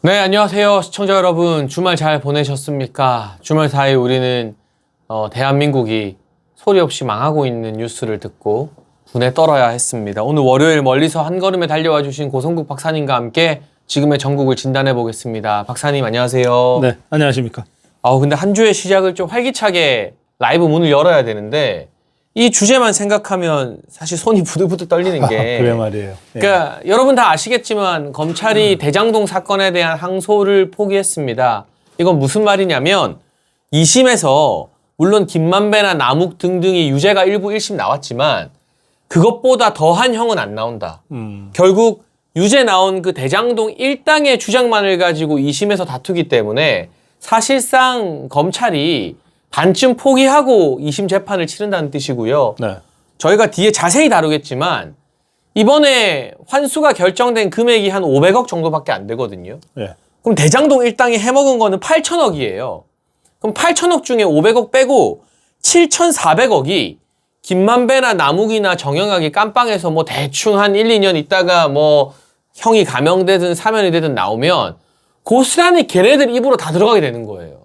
네, 안녕하세요. 시청자 여러분. 주말 잘 보내셨습니까? 주말 사이 우리는 대한민국이 소리 없이 망하고 있는 뉴스를 듣고 분에 떨어야 했습니다. 오늘 월요일 멀리서 한 걸음에 달려와 주신 고성국 박사님과 함께 지금의 전국을 진단해 보겠습니다. 박사님 안녕하세요. 네, 안녕하십니까. 근데 한 주의 시작을 좀 활기차게 라이브 문을 열어야 되는데 이 주제만 생각하면 사실 손이 부들부들 떨리는 게 그래 말이에요. 그러니까 여러분 다 아시겠지만 검찰이 대장동 사건에 대한 항소를 포기했습니다. 이건 무슨 말이냐면 2심에서 물론 김만배나 남욱 등등이 유죄가 일부 1심 나왔지만 그것보다 더한 형은 안 나온다. 결국 유죄 나온 그 대장동 일당의 주장만을 가지고 2심에서 다투기 때문에 사실상 검찰이 반쯤 포기하고 2심 재판을 치른다는 뜻이고요. 네. 저희가 뒤에 자세히 다루겠지만 이번에 환수가 결정된 금액이 한 500억 정도밖에 안 되거든요. 네. 그럼 대장동 일당이 해먹은 거는 8천억이에요. 그럼 8천억 중에 500억 빼고 7,400억이 김만배나 남욱이나 정영학이 깜빵에서 뭐 대충 한 1, 2년 있다가 뭐 형이 감형되든 사면이 되든 나오면 고스란히 걔네들 입으로 다 들어가게 되는 거예요.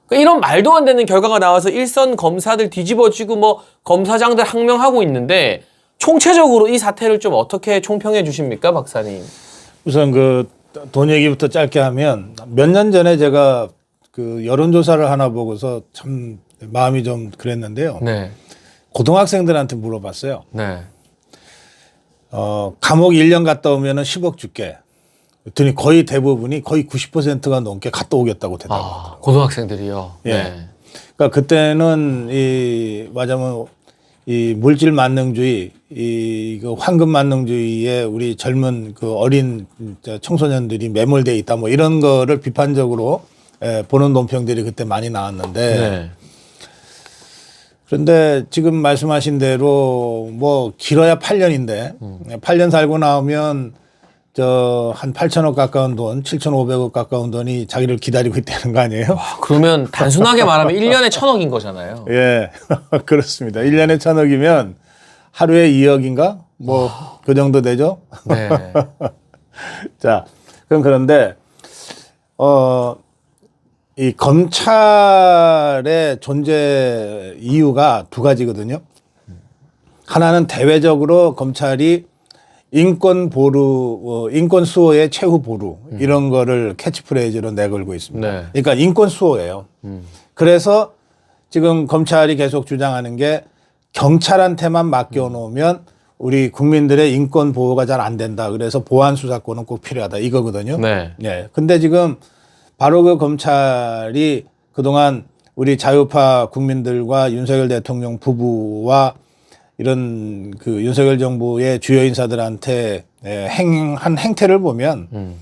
그러니까 이런 말도 안 되는 결과가 나와서 일선 검사들 뒤집어지고 뭐 검사장들 항명하고 있는데 총체적으로 이 사태를 좀 어떻게 총평해 주십니까, 박사님? 우선 그 돈 얘기부터 짧게 하면 몇 년 전에 제가 그 여론조사를 하나 보고서 참 마음이 좀 그랬는데요. 네. 고등학생들한테 물어봤어요. 네. 감옥 1년 갔다 오면은 10억 줄게. 그랬더니 거의 대부분이 거의 90%가 넘게 갔다 오겠다고 대답하더라고요. 고등학생들이요. 예. 네. 그러니까 그때는 말하자면 이 물질 만능주의, 그 황금 만능주의에 우리 젊은 그 어린 청소년들이 매몰돼 있다 뭐 이런 거를 비판적으로 보는 논평들이 그때 많이 나왔는데 네. 그런데 지금 말씀하신 대로 뭐 길어야 8년인데 8년 살고 나오면 한 8천억 가까운 돈, 7,500억 가까운 돈이 자기를 기다리고 있다는 거 아니에요? 그러면 단순하게 말하면 1년에 1,000억인 거잖아요. 예, 그렇습니다. 1년에 1,000억이면 하루에 2억인가? 뭐, 그 정도 되죠? 네. 자, 그런데, 이 검찰의 존재 이유가 두 가지거든요. 하나는 대외적으로 검찰이 인권 보루, 인권 수호의 최후 보루 이런 거를 캐치프레이즈로 내걸고 있습니다. 네. 그러니까 인권 수호예요. 그래서 지금 검찰이 계속 주장하는 게 경찰한테만 맡겨놓으면 우리 국민들의 인권 보호가 잘 안 된다. 그래서 보안 수사권은 꼭 필요하다 이거거든요. 네. 예. 근데 지금 바로 그 검찰이 그동안 우리 자유파 국민들과 윤석열 대통령 부부와 이런 그 윤석열 정부의 주요 인사들한테 한 행태를 보면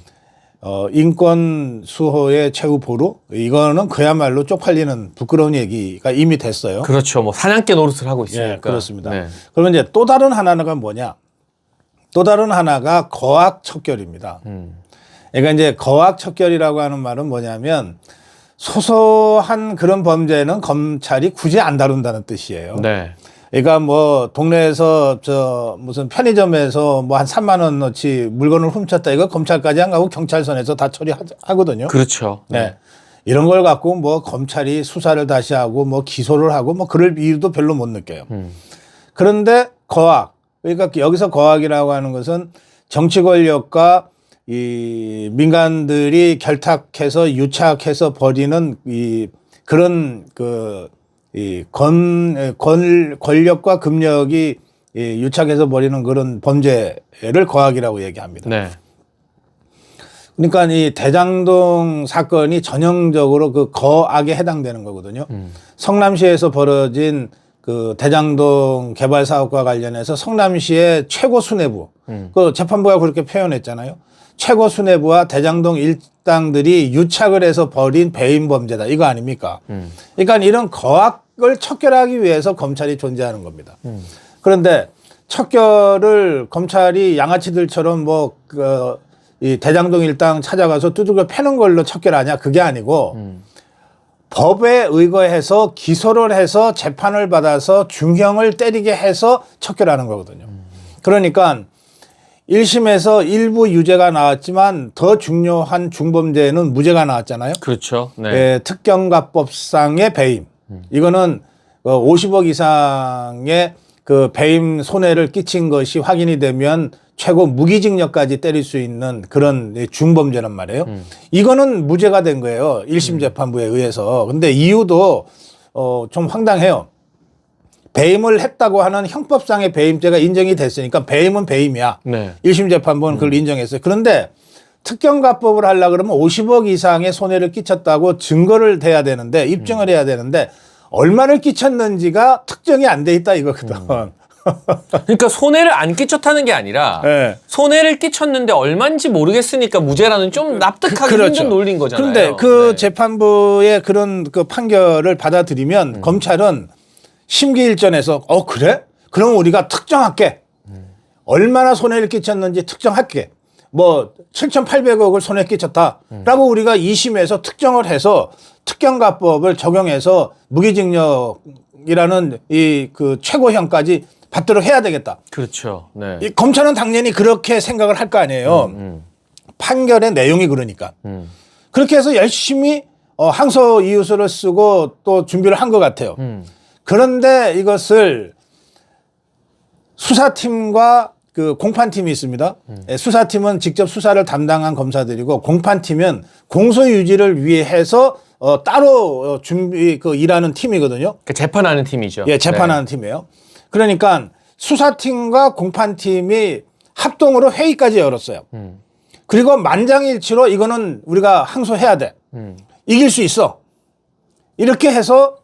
인권 수호의 최후 보루 이거는 그야말로 쪽팔리는 부끄러운 얘기가 이미 됐어요. 그렇죠. 뭐 사냥개 노릇을 하고 있으니까. 예, 그렇습니다. 네. 그러면 이제 또 다른 하나가 뭐냐? 또 다른 하나가 거악 척결입니다. 그러니까 이제 거악 척결이라고 하는 말은 뭐냐면 소소한 그런 범죄는 검찰이 굳이 안 다룬다는 뜻이에요. 네. 그러니까 뭐 동네에서 무슨 편의점에서 뭐 한 3만 원어치 물건을 훔쳤다 이거 검찰까지 안 가고 경찰선에서 다 처리하거든요. 그렇죠. 네. 이런 걸 갖고 뭐 검찰이 수사를 다시 하고 뭐 기소를 하고 뭐 그럴 이유도 별로 못 느껴요. 그런데 거악, 그러니까 여기서 거악이라고 하는 것은 정치 권력과 이 민간들이 결탁해서 유착해서 벌이는 이 그런 이 권력과 금력이 유착해서 벌이는 그런 범죄를 거악이라고 얘기합니다. 네. 그러니까 이 대장동 사건이 전형적으로 그 거악에 해당되는 거거든요. 성남시에서 벌어진 그 대장동 개발 사업과 관련해서 성남시의 최고 수뇌부, 그 재판부가 그렇게 표현했잖아요. 최고 수뇌부와 대장동 일당들이 유착을 해서 벌인 배임 범죄다. 이거 아닙니까? 그러니까 이런 거악을 척결하기 위해서 검찰이 존재하는 겁니다. 그런데 척결을 검찰이 양아치들처럼 이 대장동 일당 찾아가서 두들겨 패는 걸로 척결하냐? 그게 아니고 법에 의거해서 기소를 해서 재판을 받아서 중형을 때리게 해서 척결하는 거거든요. 그러니까 1심에서 일부 유죄가 나왔지만 더 중요한 중범죄는 무죄가 나왔잖아요. 그렇죠. 네. 예, 특경가법상의 배임. 이거는 50억 이상의 그 배임 손해를 끼친 것이 확인이 되면 최고 무기징역까지 때릴 수 있는 그런 중범죄란 말이에요. 이거는 무죄가 된 거예요. 1심 재판부에 의해서. 근데 이유도 좀 황당해요. 배임을 했다고 하는 형법상의 배임죄가 인정이 됐으니까 배임은 배임이야. 네. 1심 재판부는 그걸 인정했어요. 그런데 특경가법을 하려고 그러면 50억 이상의 손해를 끼쳤다고 증거를 대야 되는데 입증을 해야 되는데 얼마를 끼쳤는지가 특정이 안 돼 있다 이거거든. 그러니까 손해를 안 끼쳤다는 게 아니라 네. 손해를 끼쳤는데 얼마인지 모르겠으니까 무죄라는 좀 납득하기 그렇죠. 힘든 논리인 거잖아요. 그런데 그 네. 재판부의 그런 그 판결을 받아들이면 검찰은 심기일전에서 그래? 그럼 우리가 특정할게. 얼마나 손해를 끼쳤는지 특정할게. 뭐 7,800억을 손해 끼쳤다라고 우리가 2심에서 특정을 해서 특경가법을 적용해서 무기징역이라는 이 그 최고형까지 받도록 해야 되겠다. 그렇죠. 네. 이 검찰은 당연히 그렇게 생각을 할 거 아니에요. 판결의 내용이 그러니까. 그렇게 해서 열심히 항소 이유서를 쓰고 또 준비를 한 것 같아요. 그런데 이것을 수사팀과 그 공판팀이 있습니다. 수사팀은 직접 수사를 담당한 검사들이고 공판팀은 공소 유지를 위해서 따로 준비 일하는 팀이거든요. 그 재판하는 팀이죠. 예, 재판하는 팀이에요. 그러니까 수사팀과 공판팀이 합동으로 회의까지 열었어요. 그리고 만장일치로 이거는 우리가 항소해야 돼. 이길 수 있어. 이렇게 해서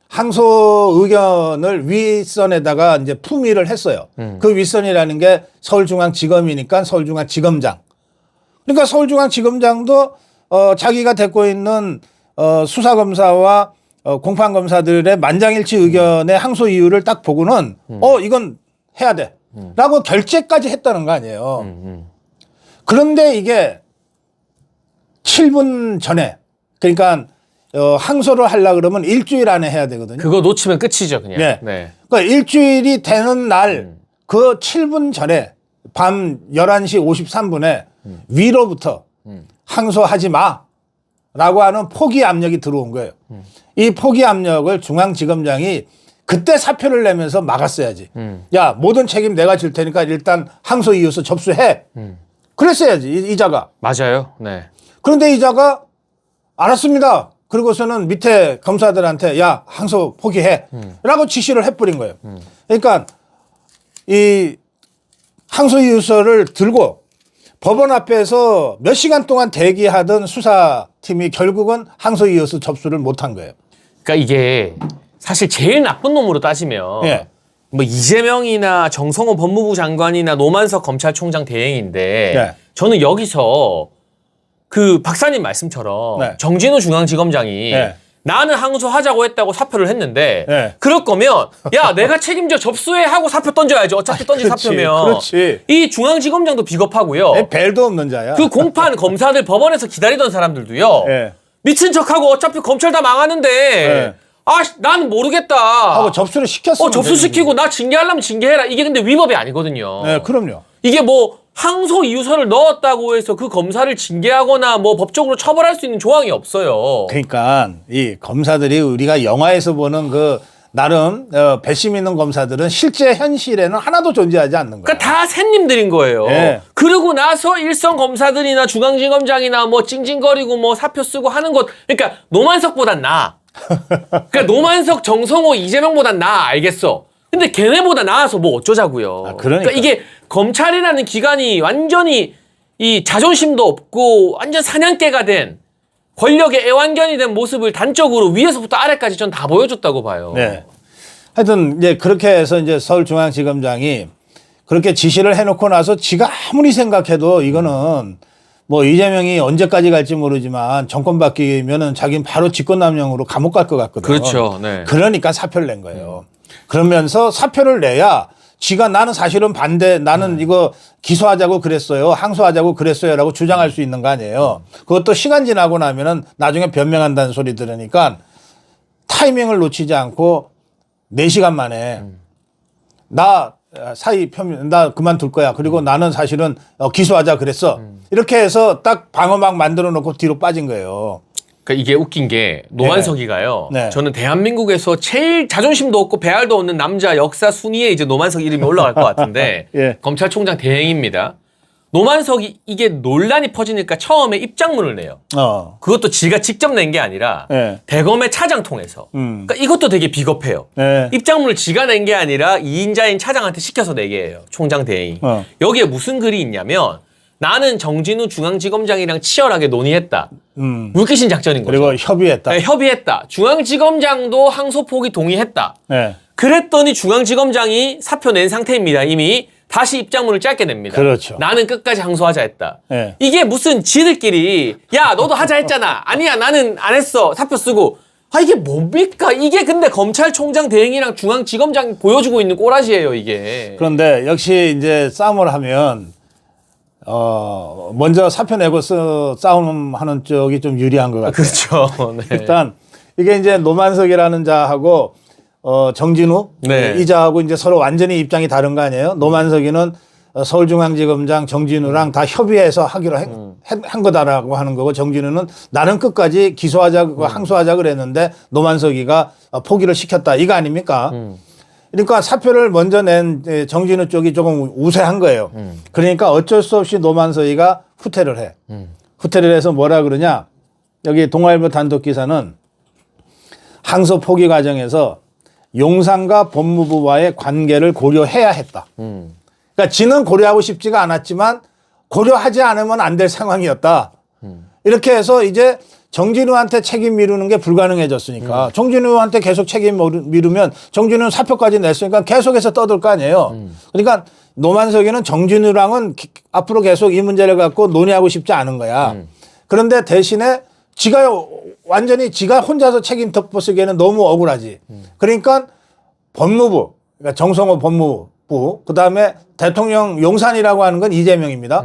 항소 의견을 윗선에다가 이제 품위를 했어요. 그 윗선이라는 게 서울중앙지검이니까 서울중앙지검장. 그러니까 서울중앙지검장도 자기가 데리고 있는 수사검사와 공판검사들의 만장일치 의견의 항소 이유를 딱 보고는 이건 해야 돼. 라고 결재까지 했다는 거 아니에요. 그런데 이게 7분 전에 그러니까 항소를 하려고 그러면 일주일 안에 해야 되거든요. 그거 놓치면 끝이죠, 그냥. 네. 네. 그러니까 일주일이 되는 날 그 7분 전에 밤 11시 53분에 위로부터 항소하지 마라고 하는 포기 압력이 들어온 거예요. 이 포기 압력을 중앙지검장이 그때 사표를 내면서 막았어야지. 야, 모든 책임 내가 질 테니까 일단 항소 이유서 접수해. 그랬어야지, 이자가. 맞아요. 네. 그런데 이자가 알았습니다. 그리고서는 밑에 검사들한테 야, 항소 포기해. 라고 지시를 해버린 거예요. 그러니까 이 항소 이유서를 들고 법원 앞에서 몇 시간 동안 대기하던 수사팀이 결국은 항소 이유서 접수를 못한 거예요. 그러니까 이게 사실 제일 나쁜 놈으로 따지면 예. 뭐 이재명이나 정성호 법무부 장관이나 노만석 검찰총장 대행인데 네. 저는 여기서 그 박사님 말씀처럼 네. 정진우 중앙지검장이 네. 나는 항소하자고 했다고 사표를 했는데 네. 그럴 거면 야 내가 책임져 접수해 하고 사표 던져야지. 어차피 던진 그렇지, 사표면. 그렇지. 이 중앙지검장도 비겁하고요. 벨도 없는 자야. 그 공판 검사들 법원에서 기다리던 사람들도요. 예. 미친 척하고 어차피 검찰 다 망하는데 네. 나는 모르겠다 하고 접수를 시켰어. 접수시키고 나 징계하려면 징계해라. 이게 근데 위법이 아니거든요. 네, 그럼요. 이게 뭐 항소 이유서를 넣었다고 해서 그 검사를 징계하거나 뭐 법적으로 처벌할 수 있는 조항이 없어요. 그러니까 이 검사들이 우리가 영화에서 보는 그 나름 배심 있는 검사들은 실제 현실에는 하나도 존재하지 않는 거예요. 그러니까 다 샌님들인 거예요. 네. 그러고 나서 일선 검사들이나 중앙지검장이나 뭐 찡찡거리고 뭐 사표 쓰고 하는 것, 그러니까 노만석보단 나아. 그러니까 노만석, 정성호, 이재명보단 나아. 알겠어. 근데 걔네보다 나아서 뭐 어쩌자고요. 그러니까. 이게 검찰이라는 기관이 완전히 이 자존심도 없고 완전 사냥개가 된 권력의 애완견이 된 모습을 단적으로 위에서부터 아래까지 전 다 보여줬다고 봐요. 네. 하여튼 이제 그렇게 해서 이제 서울중앙지검장이 그렇게 지시를 해놓고 나서 지가 아무리 생각해도 이거는 뭐 이재명이 언제까지 갈지 모르지만 정권 바뀌면은 자기는 바로 직권남용으로 감옥 갈 것 같거든요. 그렇죠. 네. 그러니까 사표를 낸 거예요. 그러면서 사표를 내야 지가 나는 사실은 반대, 나는 이거 기소하자고 그랬어요. 항소하자고 그랬어요라고 주장할 수 있는 거 아니에요. 그것도 시간 지나고 나면은 나중에 변명한다는 소리 들으니까 타이밍을 놓치지 않고 4시간 만에 나 사의 표명, 나 그만둘 거야. 그리고 나는 사실은 기소하자 그랬어. 이렇게 해서 딱 방어막 만들어 놓고 뒤로 빠진 거예요. 그러니까 이게 웃긴 게 노만석이가요. 네. 저는 대한민국에서 제일 자존심도 없고 배알도 없는 남자 역사 순위에 이제 노만석 이름이 올라갈 것 같은데 예. 검찰총장 대행입니다. 노만석이 이게 논란이 퍼지니까 처음에 입장문을 내요. 그것도 지가 직접 낸 게 아니라 예. 대검의 차장 통해서. 그러니까 이것도 되게 비겁해요. 예. 입장문을 지가 낸 게 아니라 2인자인 차장한테 시켜서 내게 해요. 총장 대행이. 여기에 무슨 글이 있냐면 나는 정진우 중앙지검장이랑 치열하게 논의했다. 물귀신 작전인 거죠. 그리고 협의했다. 네, 협의했다. 중앙지검장도 항소 포기 동의했다. 예. 그랬더니 중앙지검장이 사표 낸 상태입니다. 이미 다시 입장문을 짧게 냅니다. 그렇죠. 나는 끝까지 항소하자 했다. 예. 이게 무슨 지들끼리 야 너도 하자 했잖아. 아니야 나는 안 했어. 사표 쓰고. 아 이게 뭡니까? 이게 근데 검찰총장 대행이랑 중앙지검장이 보여주고 있는 꼬라지예요 이게. 그런데 역시 이제 싸움을 하면 먼저 사표 내고 싸움하는 쪽이 좀 유리한 것 같아요. 그렇죠. 네. 일단 이게 이제 노만석이라는 자하고 정진우 네. 이자하고 이제 서로 완전히 입장이 다른 거 아니에요? 노만석이는 서울중앙지검장 정진우랑 다 협의해서 하기로 한 거다라고 하는 거고 정진우는 나는 끝까지 기소하자고 항소하자 그랬는데 노만석이가 포기를 시켰다 이거 아닙니까? 그러니까 사표를 먼저 낸 정진우 쪽이 조금 우세한 거예요. 그러니까 어쩔 수 없이 노만석이가 후퇴를 해. 후퇴를 해서 뭐라 그러냐? 여기 동아일보 단독 기사는 항소 포기 과정에서 용산과 법무부와의 관계를 고려해야 했다. 그러니까 지는 고려하고 싶지가 않았지만 고려하지 않으면 안 될 상황이었다. 이렇게 해서 이제 정진우한테 책임 미루는 게 불가능해졌으니까 정진우한테 계속 책임 미루면 정진우는 사표까지 냈으니까 계속해서 떠들 거 아니에요. 그러니까 노만석이는 정진우랑은 앞으로 계속 이 문제를 갖고 논의하고 싶지 않은 거야. 그런데 대신에 지가 완전히 지가 혼자서 책임 덮어쓰기에는 너무 억울하지. 그러니까 법무부, 그러니까 정성호 법무부, 그 다음에 대통령 용산이라고 하는 건 이재명입니다.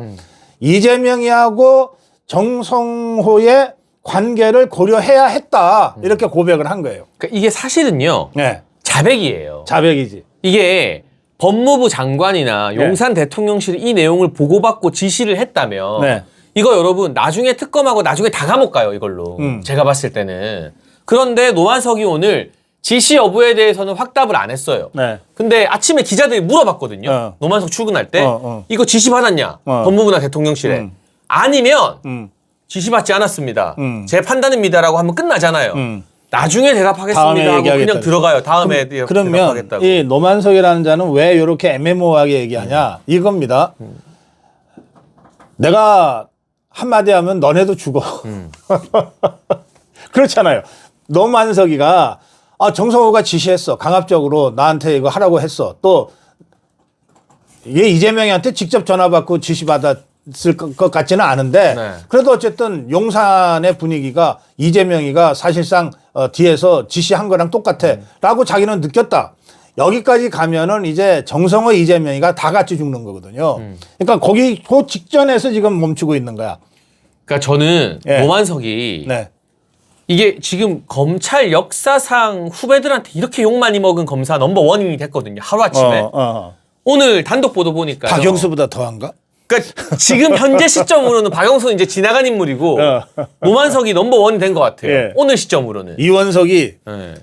이재명이하고 정성호의 관계를 고려해야 했다. 이렇게 고백을 한 거예요. 그러니까 이게 사실은요. 네. 자백이에요. 자백이지. 이게 법무부 장관이나 용산 대통령실이 이 내용을 보고받고 지시를 했다면 네. 이거 여러분 나중에 특검하고 나중에 다 감옥 가요 이걸로. 제가 봤을 때는. 그런데 노만석이 오늘 지시 여부에 대해서는 확답을 안 했어요. 네. 근데 아침에 기자들이 물어봤거든요. 노만석 출근할 때 이거 지시 받았냐? 법무부나 대통령실에. 아니면 지시받지 않았습니다. 제 판단입니다라고 하면 끝나잖아요. 나중에 대답하겠습니다 하고 그냥 들어가요. 다음에 그러면 대답하겠다고. 이 노만석이라는 자는 왜 이렇게 애매모호하게 얘기하냐 이겁니다. 내가 한마디 하면 너네도 죽어. 그렇잖아요. 노만석이가 정성호가 지시했어. 강압적으로 나한테 이거 하라고 했어. 또 이게 이재명한테 직접 전화 받고 지시 받았을 것 같지는 않은데 네. 그래도 어쨌든 용산의 분위기가 이재명이가 사실상 뒤에서 지시한 거랑 똑같아 라고 자기는 느꼈다. 여기까지 가면은 이제 정성호 이재명이가 다 같이 죽는 거거든요. 그러니까 거기 그 직전에서 지금 멈추고 있는 거야. 그러니까 저는 예. 노만석이 네. 이게 지금 검찰 역사상 후배들한테 이렇게 욕 많이 먹은 검사 넘버원이 됐거든요. 하루아침에. 오늘 단독 보도 보니까 박영수보다 더한가? 그러니까 지금 현재 시점으로는 박영수는 이제 지나간 인물이고 노만석이 넘버원이 된 것 같아요. 예. 오늘 시점으로는. 이원석이 예.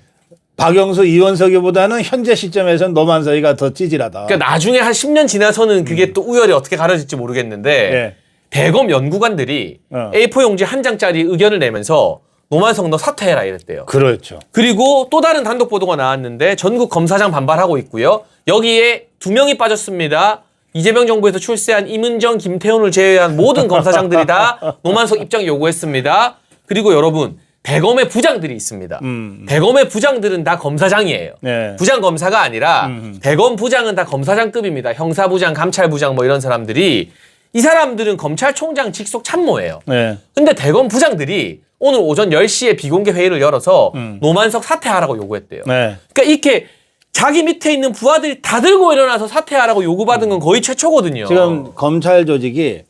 박영수 이원석이보다는 현재 시점에서는 노만석이가 더 찌질하다. 그러니까 나중에 한 10년 지나서는 그게 또 우열이 어떻게 가려질지 모르겠는데 예. 대검 연구관들이 A4 용지 한 장짜리 의견을 내면서 노만석 너 사퇴해라 이랬대요. 그렇죠. 그리고 또 다른 단독 보도가 나왔는데 전국 검사장 반발하고 있고요. 여기에 2명이 빠졌습니다. 이재명 정부에서 출세한 임은정, 김태훈을 제외한 모든 검사장들이 다 노만석 입장 요구했습니다. 그리고 여러분 대검의 부장들이 있습니다. 대검의 부장들은 다 검사장이에요. 네. 부장 검사가 아니라 대검 부장은 다 검사장급입니다. 형사부장, 감찰부장 뭐 이런 사람들이 이 사람들은 검찰총장 직속 참모예요. 네. 근데 대검 부장들이 오늘 오전 10시에 비공개 회의를 열어서 노만석 사퇴하라고 요구했대요. 네. 그러니까 이렇게 자기 밑에 있는 부하들이 다 들고 일어나서 사퇴하라고 요구받은 건 거의 최초거든요. 지금 검찰 조직이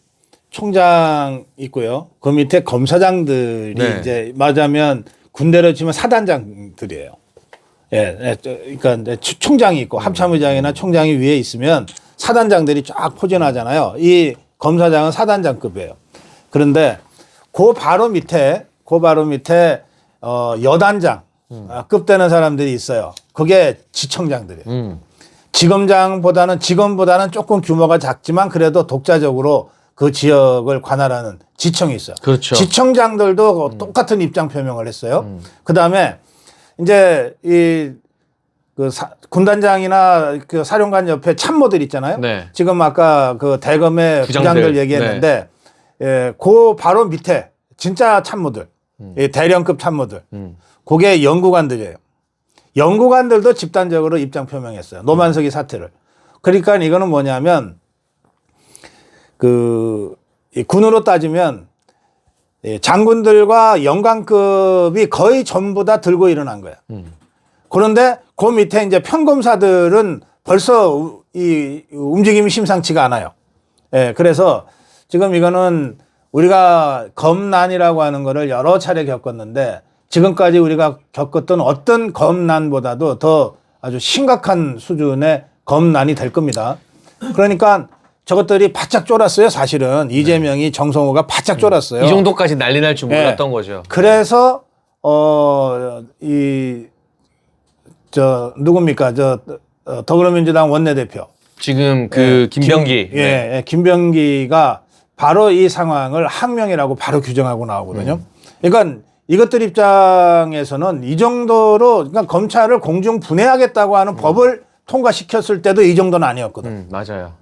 총장 있고요. 그 밑에 검사장들이 네. 이제 말하자면 군대로 치면 사단장들이에요. 그러니까 이제 총장이 있고 합참의장이나 총장이 위에 있으면 사단장들이 쫙 포진하잖아요. 이 검사장은 사단장급이에요. 그런데 그 바로 밑에 여단장 급 되는 사람들이 있어요. 그게 지청장들이에요. 지검보다는 조금 규모가 작지만 그래도 독자적으로 그 지역을 관할하는 지청이 있어요. 그렇죠. 지청장들도 똑같은 입장 표명을 했어요. 그 다음에 이제 군단장이나 그 사령관 옆에 참모들 있잖아요. 네. 지금 아까 그 대검의 부장들 얘기했는데, 그 바로 밑에 진짜 참모들, 이 대령급 참모들, 그게 연구관들이에요. 연구관들도 집단적으로 입장 표명했어요. 노만석이 사태를. 그러니까 이거는 뭐냐면 이 군으로 따지면 장군들과 영관급이 거의 전부 다 들고 일어난 거야. 그런데 그 밑에 이제 평검사들은 벌써 이 움직임이 심상치가 않아요. 그래서 지금 이거는 우리가 검난이라고 하는 거를 여러 차례 겪었는데 지금까지 우리가 겪었던 어떤 검난보다도 더 아주 심각한 수준의 검난이 될 겁니다. 그러니까 저것들이 바짝 쫄았어요. 사실은 이재명이 정성호가 바짝 쫄았어요. 이 정도까지 난리 날 줄 몰랐던 거죠. 그래서 누굽니까? 더불어민주당 원내대표 지금 김병기. 김병기가 바로 이 상황을 항명이라고 바로 규정하고 나오거든요. 그러니까 이것들 입장에서는 이 정도로 그러니까 검찰을 공중 분해하겠다고 하는 법을 통과시켰을 때도 이 정도는 아니었거든. 맞아요.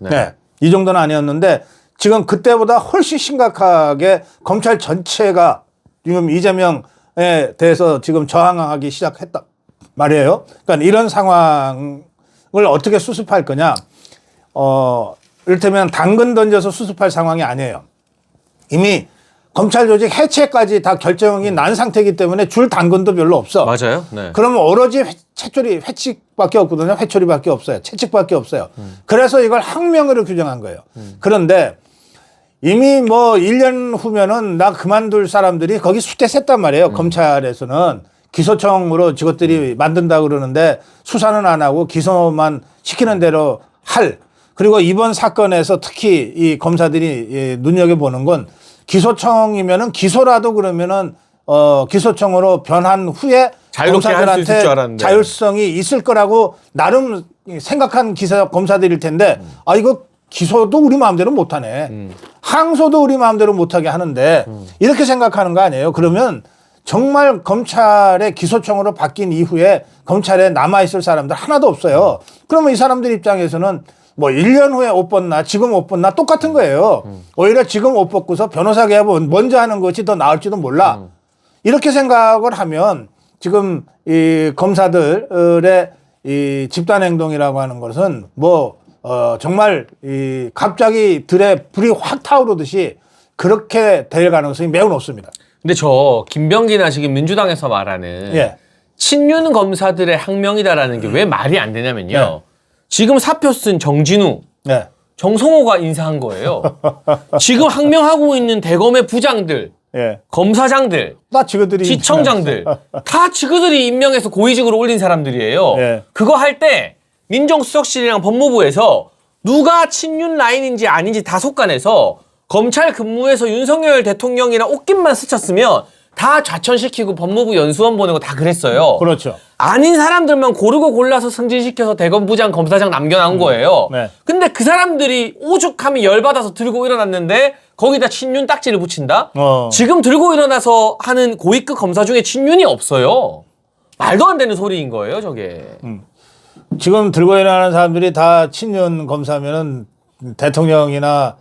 이 정도는 아니었는데 지금 그때보다 훨씬 심각하게 검찰 전체가 지금 이재명에 대해서 지금 저항하기 시작했다 말이에요. 그러니까 이런 상황을 어떻게 수습할 거냐. 이를테면 당근 던져서 수습할 상황이 아니에요. 이미 검찰 조직 해체까지 다 결정이 난 상태이기 때문에 줄 당근도 별로 없어. 맞아요. 네. 그러면 오로지 회칙밖에 없거든요. 회초리밖에 없어요. 채찍밖에 없어요. 그래서 이걸 항명으로 규정한 거예요. 그런데 이미 뭐 1년 후면은 나 그만둘 사람들이 거기 수태셌단 말이에요. 검찰에서는 기소청으로 저것들이 만든다고 그러는데 수사는 안 하고 기소만 시키는 대로 할. 그리고 이번 사건에서 특히 이 검사들이 눈여겨보는 건 기소청이면은 기소라도 그러면은 기소청으로 변한 후에 자유롭게 할수 있을 줄 검사들한테 알았는데. 자율성이 있을 거라고 나름 생각한 검사들일 텐데 이거 기소도 우리 마음대로 못하네. 항소도 우리 마음대로 못하게 하는데 이렇게 생각하는 거 아니에요. 그러면 정말 검찰의 기소청으로 바뀐 이후에 검찰에 남아있을 사람들 하나도 없어요. 그러면 이 사람들 입장에서는 뭐 1년 후에 옷 벗나 지금 옷 벗나 똑같은 거예요. 오히려 지금 옷 벗고서 변호사 개업을 먼저 하는 것이 더 나을지도 몰라. 이렇게 생각을 하면 지금 이 검사들의 이 집단 행동이라고 하는 것은 정말 이 갑자기 들에 불이 확 타오르듯이 그렇게 될 가능성이 매우 높습니다. 근데 저 김병기나 지금 민주당에서 말하는 친윤 검사들의 항명이다라는 게 왜 말이 안 되냐면요. 지금 사표 쓴 정진우, 정성호가 인사한 거예요. 지금 항명하고 있는 대검의 부장들, 검사장들, 다 지그들이 지청장들 다 지그들이 임명해서 고위직으로 올린 사람들이에요. 그거 할 때 민정수석실이랑 법무부에서 누가 친윤 라인인지 아닌지 다 속간해서 검찰 근무에서 윤석열 대통령이랑 옷깃만 스쳤으면 다 좌천시키고 법무부 연수원 보내고 다 그랬어요. 그렇죠. 아닌 사람들만 고르고 골라서 승진시켜서 대검부장, 검사장 남겨놓은 거예요. 근데 그 사람들이 오죽하면 열받아서 들고 일어났는데 거기다 친윤 딱지를 붙인다? 지금 들고 일어나서 하는 고위급 검사 중에 친윤이 없어요. 말도 안 되는 소리인 거예요, 저게. 지금 들고 일어나는 사람들이 다 친윤 검사면은 대통령이나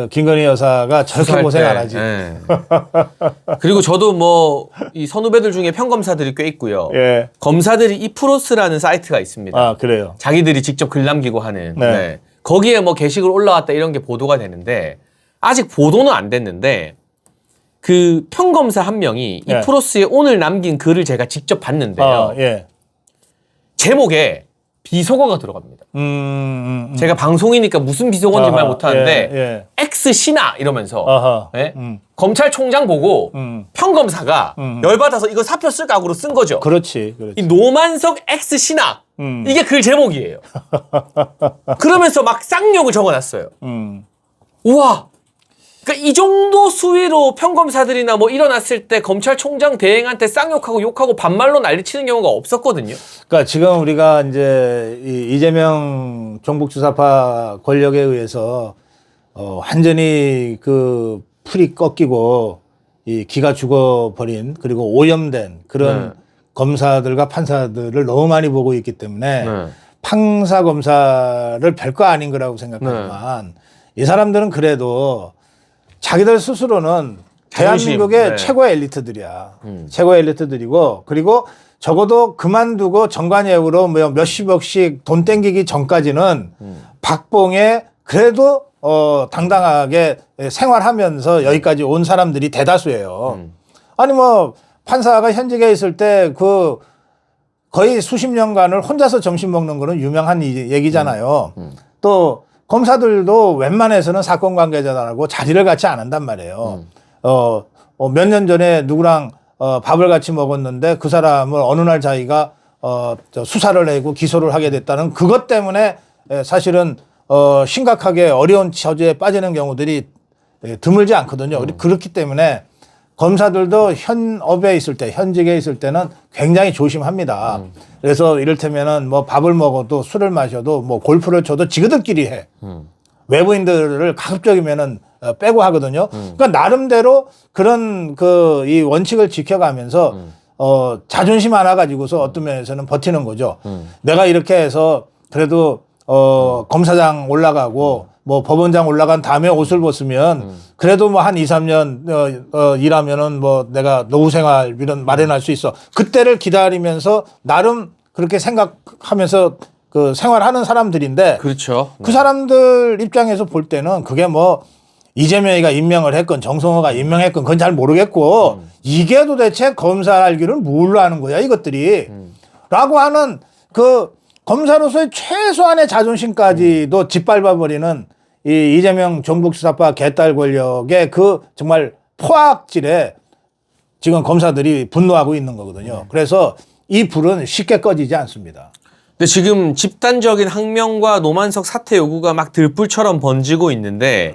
김건희 여사가 저렇게 고생 안 하지. 그리고 저도 이 선후배들 중에 평검사들이 꽤 있고요. 검사들이 이프로스라는 사이트가 있습니다. 아, 그래요? 자기들이 직접 글 남기고 하는. 거기에 게시글 올라왔다 이런 게 보도가 되는데 아직 보도는 안 됐는데 그 평검사 한 명이 이프로스에 오늘 남긴 글을 제가 직접 봤는데요. 제목에 비속어가 들어갑니다. 제가 방송이니까 무슨 비속어인지 말 못하는데 예. X 신하 이러면서 아하. 예? 검찰총장 보고 평검사가 열받아서 이거 사표 쓸 각오로 쓴 거죠. 그렇지. 이 노만석 X 신하 이게 글 제목이에요. 그러면서 막 쌍욕을 적어놨어요. 우와. 그러니까 이 정도 수위로 평검사들이나 뭐 일어났을 때 검찰총장 대행한테 쌍욕하고 욕하고 반말로 난리치는 경우가 없었거든요. 그러니까 지금 우리가 이제 이재명 종북주사파 권력에 의해서 완전히 그 풀이 꺾이고 이 기가 죽어버린 그리고 오염된 그런 네. 검사들과 판사들을 너무 많이 보고 있기 때문에 네. 판사 검사를 별거 아닌 거라고 생각하지만 이 사람들은 그래도 자기들 스스로는 대한민국의 네. 최고의 엘리트들이야. 최고의 엘리트들이고 그리고 적어도 그만두고 정관예우로 뭐 몇십억씩 돈 땡기기 전까지는 박봉에 그래도 당당하게 생활하면서 여기까지 온 사람들이 대다수예요. 아니 뭐 판사가 현직에 있을 때 그 거의 수십 년간을 혼자서 점심 먹는 거는 유명한 얘기잖아요. 또 검사들도 웬만해서는 사건 관계자들하고 자리를 같이 안 한단 말이에요. 몇 년 전에 누구랑 밥을 같이 먹었는데 그 사람을 어느 날 자기가 수사를 하고 기소를 하게 됐다는 그것 때문에 사실은 심각하게 어려운 처지에 빠지는 경우들이 드물지 않거든요. 그렇기 때문에 검사들도 현업에 있을 때, 현직에 있을 때는 굉장히 조심합니다. 그래서 이를테면은 뭐 밥을 먹어도 술을 마셔도 뭐 골프를 쳐도 지그들끼리 해. 외부인들을 가급적이면은 빼고 하거든요. 그러니까 나름대로 그런 그 이 원칙을 지켜가면서 자존심 하나 가지고서 어떤 면에서는 버티는 거죠. 내가 이렇게 해서 그래도 검사장 올라가고 뭐 법원장 올라간 다음에 옷을 벗으면 그래도 뭐 한 2, 3년 일하면은 뭐 내가 노후 생활 이런 마련할 수 있어. 그때를 기다리면서 나름 그렇게 생각하면서 그 생활하는 사람들인데 그렇죠. 그 사람들 입장에서 볼 때는 그게 뭐 이재명이가 임명을 했건 정성호가 임명했건 그건 잘 모르겠고 이게 도대체 검사 알기를 뭘로 하는 거야 이것들이 라고 하는 그 검사로서의 최소한의 자존심까지도 짓밟아버리는 이 이재명 종북수사파 개딸 권력의 그 정말 포악질에 지금 검사들이 분노하고 있는 거거든요. 그래서 이 불은 쉽게 꺼지지 않습니다. 근데 지금 집단적인 항명과 노만석 사퇴 요구가 막 들불처럼 번지고 있는데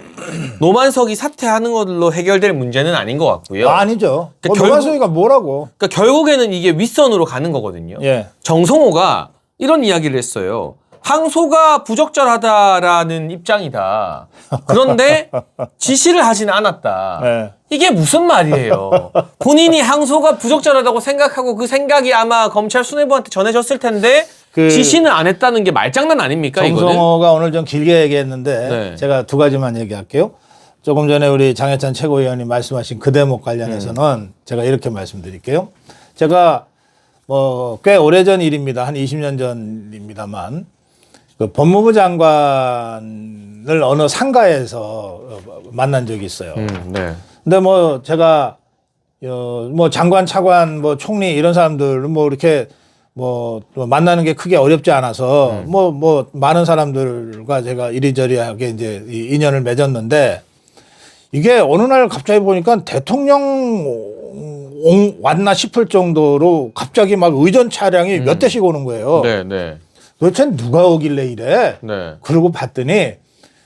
노만석이 사퇴하는 걸로 해결될 문제는 아닌 것 같고요. 아니죠. 그러니까 노만석이가 뭐라고? 그러니까 결국에는 이게 윗선으로 가는 거거든요. 예. 정성호가 이런 이야기를 했어요. 항소가 부적절하다라는 입장이다. 그런데 지시를 하지는 않았다. 네. 이게 무슨 말이에요? 본인이 항소가 부적절하다고 생각하고 그 생각이 아마 검찰 수뇌부한테 전해졌을 텐데 그 지시는 안 했다는 게 말장난 아닙니까? 이거는? 정성호가 오늘 좀 길게 얘기했는데 네. 제가 두 가지만 얘기할게요. 조금 전에 우리 장해찬 최고위원이 말씀하신 그 대목 관련해서는 제가 이렇게 말씀드릴게요. 제가 뭐 꽤 오래전 일입니다. 한 20년 전입니다만 그 법무부 장관을 어느 상가에서 만난 적이 있어요. 네. 근데 뭐 제가 뭐 장관, 차관, 뭐 총리 이런 사람들은 뭐 이렇게 뭐 만나는 게 크게 어렵지 않아서 뭐 많은 사람들과 제가 이리저리하게 이제 이 인연을 맺었는데 이게 어느 날 갑자기 보니까 대통령 왔나 싶을 정도로 갑자기 막 의전 차량이 몇 대씩 오는 거예요. 네, 네. 도대체 누가 오길래 이래? 네. 그러고 봤더니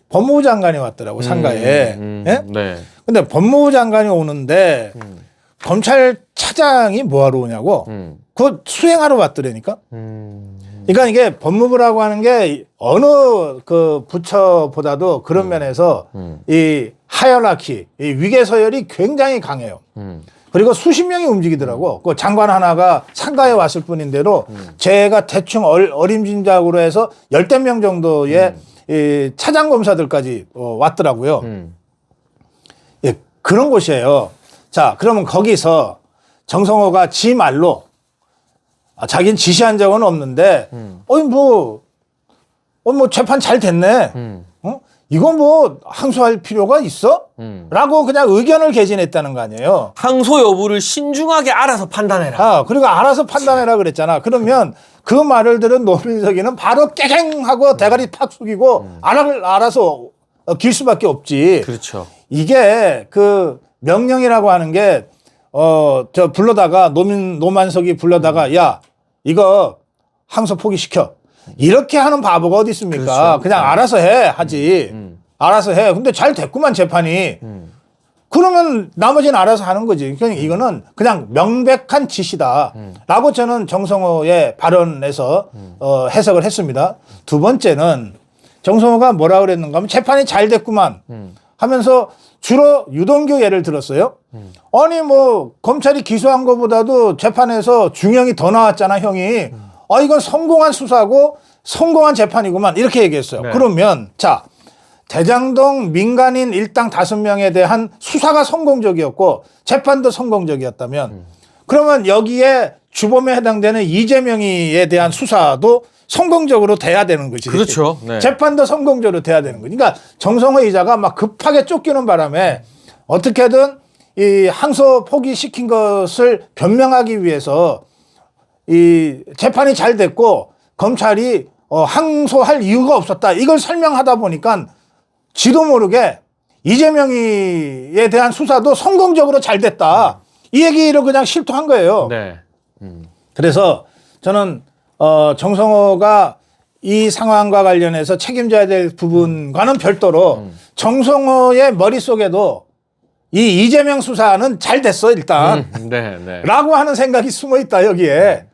법무부 장관이 왔더라고 상가에. 예? 네. 근데 법무부 장관이 오는데 검찰차장이 뭐하러 오냐고. 그거 수행하러 왔더라니까. 그러니까 이게 법무부라고 하는 게 어느 그 부처보다도 그런 면에서 이 하이어라키, 이 위계 서열이 굉장히 강해요. 그리고 수십 명이 움직이더라고. 그 장관 하나가 상가에 왔을 뿐인데도 제가 대충 어림짐작으로 해서 10명 정도의 이 차장 검사들까지 왔더라고요. 예, 그런 곳이에요. 자, 그러면 거기서 정성호가 지 말로 자기는 지시한 적은 없는데 뭐 재판 잘 됐네. 이거 뭐 항소할 필요가 있어? 라고 그냥 의견을 개진했다는 거 아니에요. 항소 여부를 신중하게 알아서 판단해라. 아, 그리고 알아서 판단해라 그랬잖아. 그러면 그 말을 들은 노민석이는 바로 깨갱하고 대가리 팍 숙이고 알아서 길 수밖에 없지. 그렇죠. 이게 그 명령이라고 하는 게 저 불러다가 노만석이 불러다가 야 이거 항소 포기시켜. 이렇게 하는 바보가 어디 있습니까? 그렇죠. 그냥 알아서 해 하지. 알아서 해. 근데 잘 됐구만 재판이. 그러면 나머지는 알아서 하는 거지. 그러니까 이거는 그냥 명백한 지시다. 라고 저는 정성호의 발언에서 해석을 했습니다. 두 번째는 정성호가 뭐라 그랬는가 하면 재판이 잘 됐구만 하면서 주로 유동규 예를 들었어요. 아니 뭐 검찰이 기소한 것보다도 재판에서 중형이 더 나왔잖아 형이. 아 이건 성공한 수사고 성공한 재판이구만 이렇게 얘기했어요. 네. 그러면 자 대장동 민간인 일당 5명에 대한 수사가 성공적이었고 재판도 성공적이었다면 그러면 여기에 주범에 해당되는 이재명이에 대한 수사도 성공적으로 돼야 되는 거지. 그렇죠. 네. 재판도 성공적으로 돼야 되는 거지. 그러니까 정성호 이자가 막 급하게 쫓기는 바람에 어떻게든 이 항소 포기시킨 것을 변명하기 위해서 이 재판이 잘 됐고 검찰이 항소할 이유가 없었다. 이걸 설명하다 보니까 지도 모르게 이재명이에 대한 수사도 성공적으로 잘 됐다. 이 얘기를 그냥 실토한 거예요. 네. 그래서 저는 정성호가 이 상황과 관련해서 책임져야 될 부분과는 별도로 정성호의 머릿속에도 이 이재명 수사는 잘 됐어 일단 네, 네. 라고 하는 생각이 숨어 있다 여기에.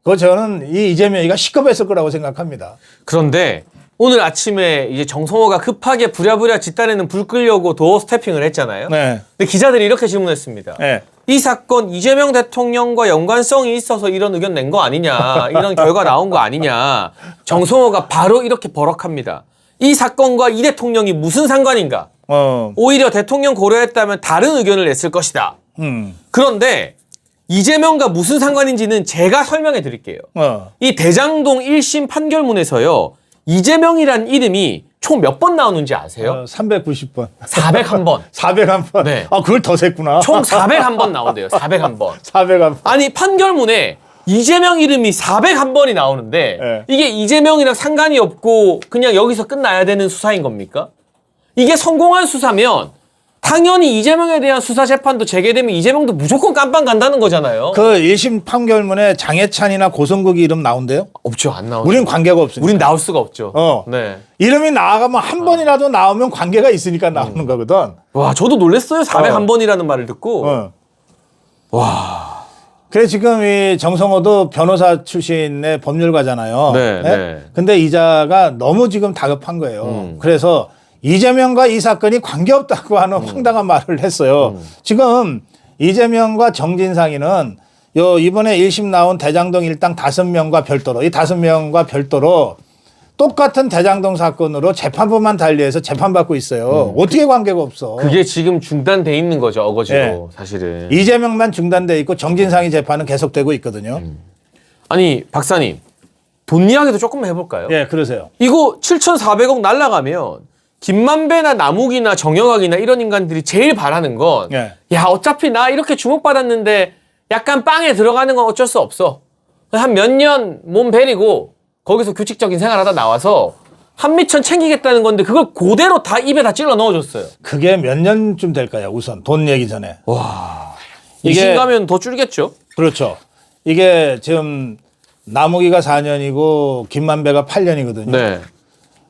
그 저는 이 이재명이가 시급했을 거라고 생각합니다. 그런데 오늘 아침에 이제 정성호가 급하게 부랴부랴 집단에는 불 끄려고 도어 스태핑을 했잖아요. 네. 근데 기자들이 이렇게 질문했습니다. 네. 이 사건 이재명 대통령과 연관성이 있어서 이런 의견 낸 거 아니냐, 이런 결과 나온 거 아니냐. 정성호가 바로 이렇게 버럭합니다. 이 사건과 이 대통령이 무슨 상관인가? 오히려 대통령 고려했다면 다른 의견을 냈을 것이다. 그런데 이재명과 무슨 상관인지는 제가 설명해 드릴게요. 이 대장동 1심 판결문에서요. 이재명이란 이름이 총 몇 번 나오는지 아세요? 390번. 401번. 401번. 네. 아, 그걸 더 셌구나. 총 401번 나온대요. 401번. 401번. 아니 판결문에 이재명 이름이 401번이 나오는데 네. 이게 이재명이랑 상관이 없고 그냥 여기서 끝나야 되는 수사인 겁니까? 이게 성공한 수사면 당연히 이재명에 대한 수사 재판도 재개되면 이재명도 무조건 깜빵 간다는 거잖아요. 그 1심 판결문에 장해찬이나 고성국이 이름 나온대요? 없죠. 안 나오죠. 우린 관계가 없으니까. 우린 나올 수가 없죠. 네. 이름이 나가면 한 번이라도 나오면 관계가 있으니까 나오는 거거든. 와, 저도 놀랐어요. 401번이라는 말을 듣고. 와. 그래 지금 이 정성호도 변호사 출신의 법률가잖아요. 네, 네. 근데 이자가 너무 지금 다급한 거예요. 그래서 이재명과 이 사건이 관계없다고 하는 황당한 말을 했어요. 지금 이재명과 정진상이는 이번에 1심 나온 대장동 일당 5명과 별도로 이 5명과 별도로 똑같은 대장동 사건으로 재판부만 달리해서 재판받고 있어요. 어떻게 관계가 없어. 그게 지금 중단돼 있는 거죠. 어거지로 네. 사실은. 이재명만 중단돼 있고 정진상이 재판은 계속되고 있거든요. 아니 박사님 돈 이야기도 조금만 해볼까요? 예, 그러세요. 이거 7,400억 날라가면 김만배나 남욱이나 정영학이나 이런 인간들이 제일 바라는 건 예. 야 어차피 나 이렇게 주목받았는데 약간 빵에 들어가는 건 어쩔 수 없어. 한 몇 년 몸 베리고 거기서 규칙적인 생활하다 나와서 한미천 챙기겠다는 건데 그걸 그대로 다 입에 다 찔러 넣어줬어요. 그게 몇 년쯤 될까요? 우선 돈 얘기 전에. 와 이게- 이신 가면 더 줄겠죠? 그렇죠. 이게 지금 남욱이가 4년이고 김만배가 8년이거든요. 네.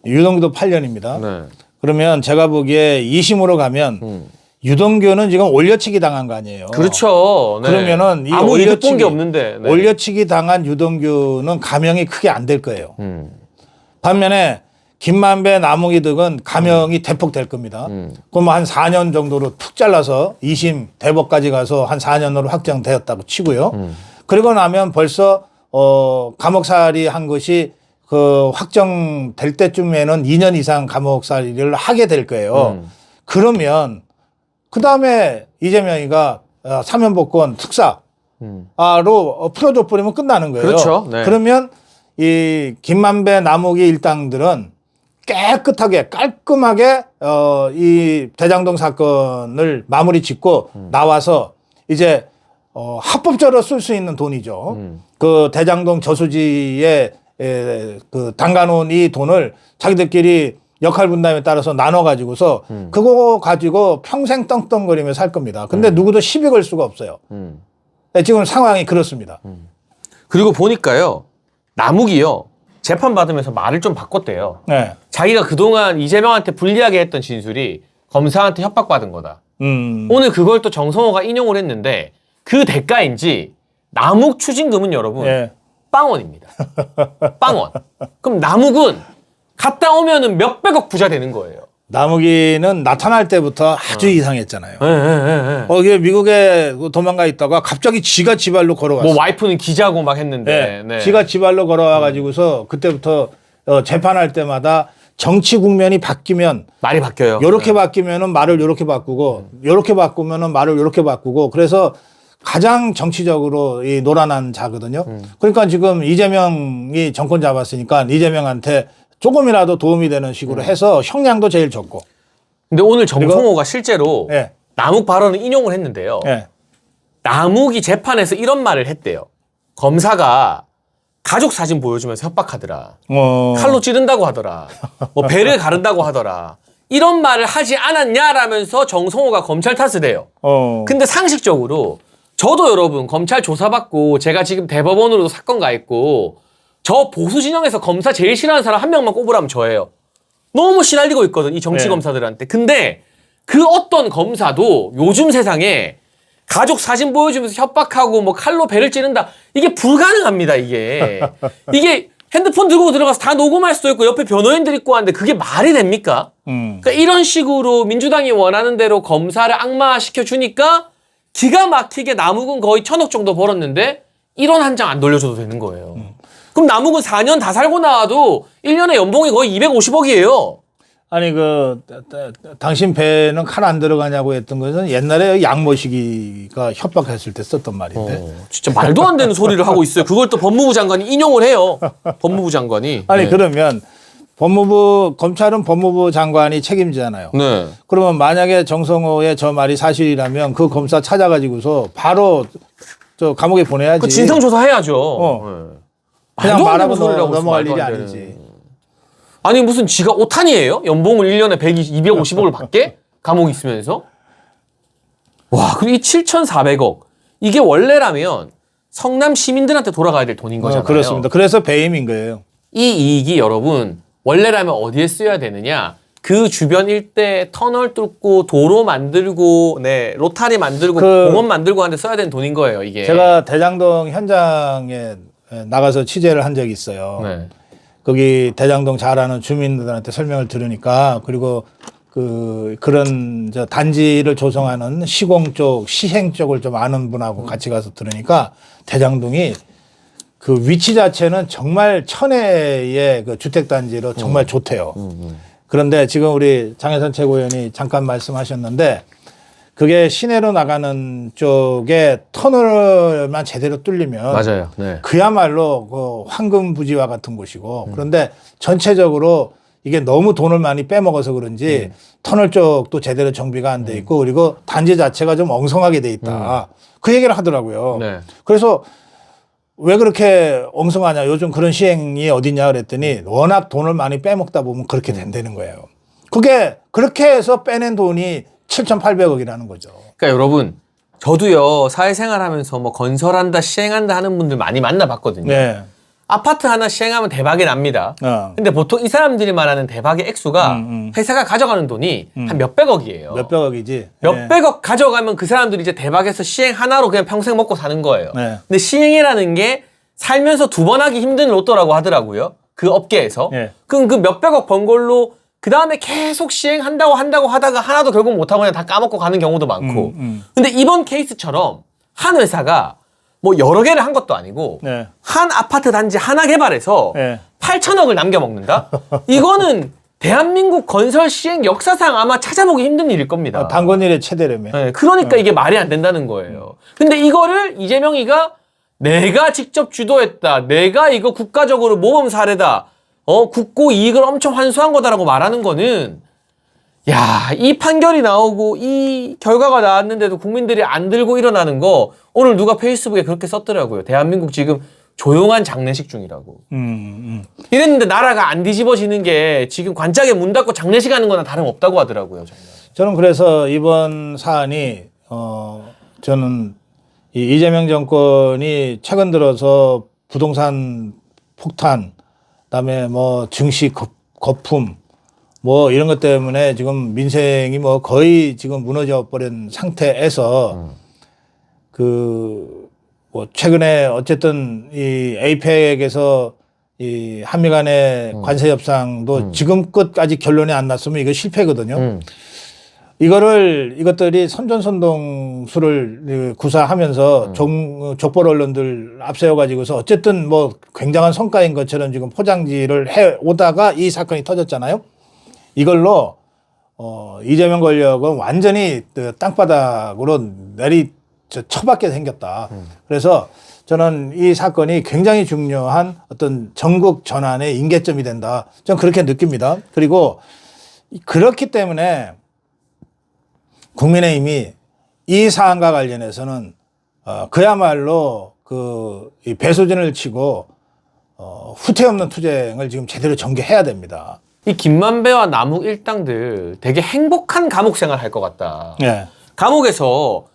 유동규도 8년입니다. 네. 그러면 제가 보기에 2심으로 가면 유동규는 지금 올려치기 당한 거 아니에요. 그렇죠. 네. 그러면은 이 아무 이득 본 게 없는데. 네. 올려치기 당한 유동규는 감형이 크게 안 될 거예요. 반면에 김만배 남욱이 등은 감형이 대폭 될 겁니다. 그럼 한 4년 정도로 툭 잘라서 2심 대법까지 가서 한 4년으로 확정되었다고 치고요. 그리고 나면 벌써 감옥살이 한 것이 그 확정될 때쯤에는 2년 이상 감옥살이를 하게 될 거예요. 그러면 그 다음에 이재명이가 사면복권 특사로 풀어줘 버리면 끝나는 거예요. 그렇죠. 네. 그러면 이 김만배 남욱이 일당들은 깨끗하게 깔끔하게 이 대장동 사건을 마무리 짓고 나와서 이제 합법적으로 쓸 수 있는 돈이죠. 그 대장동 저수지에 그 담가놓은 이 돈을 자기들끼리 역할 분담에 따라서 나눠 가지고서 그거 가지고 평생 떵떵거리며 살 겁니다. 근데 누구도 시비 걸 수가 없어요. 네, 지금 상황이 그렇습니다. 그리고 보니까요, 남욱이요, 재판받으면서 말을 좀 바꿨대요. 네. 자기가 그동안 이재명한테 불리하게 했던 진술이 검사한테 협박받은 거다. 오늘 그걸 또 정성호가 인용을 했는데 그 대가인지 남욱 추징금은 여러분 예. 빵원입니다. 빵원. 그럼 남욱은 갔다 오면은 몇백억 부자 되는 거예요. 남욱이는 나타날 때부터 아주 이상했잖아요. 예. 이게 미국에 도망가 있다가 갑자기 지가 지발로 걸어왔어요. 뭐 와이프는 기자고 막 했는데. 네. 지가 지발로 걸어와 가지고서 그때부터 재판할 때마다 정치 국면이 바뀌면 말이 바뀌어요. 요렇게 바뀌면은 말을 요렇게 바꾸고 요렇게 바꾸면은 말을 요렇게 바꾸고 그래서 가장 정치적으로 이 노란한 자거든요. 그러니까 지금 이재명이 정권 잡았으니까 이재명한테 조금이라도 도움이 되는 식으로 해서 형량도 제일 적고. 근데 오늘 정성호가 실제로 예. 남욱 발언을 인용을 했는데요. 예. 남욱이 재판에서 이런 말을 했대요. 검사가 가족 사진 보여주면서 협박하더라. 칼로 찌른다고 하더라. 뭐 배를 가른다고 하더라. 이런 말을 하지 않았냐라면서 정성호가 검찰 탓을 해요. 근데 상식적으로 저도 여러분 검찰 조사받고 제가 지금 대법원으로도 사건 가 있고 저 보수 진영에서 검사 제일 싫어하는 사람 한 명만 꼽으라면 저예요. 너무 시달리고 있거든, 이 정치 네. 검사들한테. 근데 그 어떤 검사도 요즘 세상에 가족 사진 보여주면서 협박하고 뭐 칼로 배를 찌른다. 이게 불가능합니다, 이게. 이게 핸드폰 들고 들어가서 다 녹음할 수도 있고 옆에 변호인들 있고 하는데 그게 말이 됩니까? 그러니까 이런 식으로 민주당이 원하는 대로 검사를 악마시켜 주니까 기가 막히게 남욱은 거의 1,000억 정도 벌었는데 1원 한 장 안 돌려줘도 되는 거예요. 그럼 남욱은 4년 다 살고 나와도 1년에 연봉이 거의 250억이에요. 아니 당신 배는 칼 안 들어가냐고 했던 것은 옛날에 양모시기가 협박했을 때 썼던 말인데. 진짜 말도 안 되는 소리를 하고 있어요. 그걸 또 법무부 장관이 인용을 해요. 법무부 장관이. 아니 네. 그러면 검찰은 법무부 장관이 책임지잖아요. 네. 그러면 만약에 정성호의 저 말이 사실이라면 그 검사 찾아가지고서 바로 저 감옥에 보내야지. 그 진상조사 해야죠. 네. 그냥 말도 안 되는 말하고 소리를 하고 있어, 넘어갈 말도 일이 안 되는. 아니지. 아니 무슨 지가 오탄이에요? 연봉을 1년에 250억을 받게? 감옥에 있으면서? 와, 그리고 이 7,400억 이게 원래라면 성남 시민들한테 돌아가야 될 돈인 거잖아요. 그렇습니다. 그래서 배임인 거예요. 이 이익이 여러분 원래라면 어디에 쓰여야 되느냐? 그 주변 일대 터널 뚫고 도로 만들고 네 로타리 만들고 공원 만들고 하는데 써야 되는 돈인 거예요, 이게. 제가 대장동 현장에 나가서 취재를 한 적이 있어요. 네. 거기 대장동 잘 아는 주민들한테 설명을 들으니까 그리고 그런 저 단지를 조성하는 시공 쪽, 시행 쪽을 좀 아는 분하고 같이 가서 들으니까 대장동이 그 위치 자체는 정말 천혜의 그 주택단지로 정말 좋대요. 그런데 지금 우리 장혜선 최고위원이 잠깐 말씀하셨는데 그게 시내로 나가는 쪽에 터널만 제대로 뚫리면 맞아요. 네. 그야말로 그 황금 부지와 같은 곳이고 그런데 전체적으로 이게 너무 돈을 많이 빼먹어서 그런지 터널 쪽도 제대로 정비가 안 돼 있고 그리고 단지 자체가 좀 엉성하게 돼 있다. 그 얘기를 하더라고요. 네. 그래서 왜 그렇게 엉성하냐 요즘 그런 시행이 어딨냐 그랬더니 워낙 돈을 많이 빼먹다 보면 그렇게 된다는 거예요. 그게 그렇게 해서 빼낸 돈이 7,800억이라는 거죠. 그러니까 여러분 저도요 사회생활 하면서 뭐 건설한다 시행한다 하는 분들 많이 만나봤거든요. 네. 아파트 하나 시행하면 대박이 납니다. 근데 보통 이 사람들이 말하는 대박의 액수가 회사가 가져가는 돈이 한 몇백억이에요. 몇백억이지. 몇백억 가져가면 그 사람들이 이제 대박에서 시행 하나로 그냥 평생 먹고 사는 거예요. 네. 근데 시행이라는 게 살면서 2번 하기 힘든 로또라고 하더라고요. 그 업계에서. 네. 그럼 그 몇백억 번 걸로 그 다음에 계속 시행한다고 하다가 하나도 결국 못하고 그냥 다 까먹고 가는 경우도 많고. 근데 이번 케이스처럼 한 회사가 뭐 여러 개를 한 것도 아니고 네. 한 아파트 단지 하나 개발해서 네. 8천억을 남겨먹는다? 이거는 대한민국 건설 시행 역사상 아마 찾아보기 힘든 일일 겁니다. 단건일의 최대라며. 네, 그러니까 이게 말이 안 된다는 거예요. 근데 이거를 이재명이가 내가 직접 주도했다. 내가 이거 국가적으로 모범 사례다. 국고 이익을 엄청 환수한 거다라고 말하는 거는 야, 이 판결이 나오고 이 결과가 나왔는데도 국민들이 안 들고 일어나는 거 오늘 누가 페이스북에 그렇게 썼더라고요. 대한민국 지금 조용한 장례식 중이라고. 이랬는데 나라가 안 뒤집어지는 게 지금 관짝에 문 닫고 장례식 하는 거나 다름없다고 하더라고요. 정말. 저는 그래서 이번 사안이 저는 이 이재명 정권이 최근 들어서 부동산 폭탄, 그다음에 뭐 증시 거품 뭐 이런 것 때문에 지금 민생이 뭐 거의 지금 무너져 버린 상태에서 뭐 최근에 어쨌든 이 에이펙에서 이 한미 간의 관세 협상도 지금껏까지 결론이 안 났으면 이거 실패거든요. 이것들이 선전선동수를 구사하면서 족벌 언론들 앞세워 가지고서 어쨌든 뭐 굉장한 성과인 것처럼 지금 포장지를 해 오다가 이 사건이 터졌잖아요. 이걸로 이재명 권력은 완전히 땅바닥으로 처박게 생겼다. 그래서 저는 이 사건이 굉장히 중요한 어떤 전국 전환의 임계점이 된다. 저는 그렇게 느낍니다. 그리고 그렇기 때문에 국민의힘이 이 사안과 관련해서는 그야말로 이 배수진을 치고 후퇴 없는 투쟁을 지금 제대로 전개해야 됩니다. 이 김만배와 남욱 일당들 되게 행복한 감옥 생활 할 것 같다. 네. 감옥에서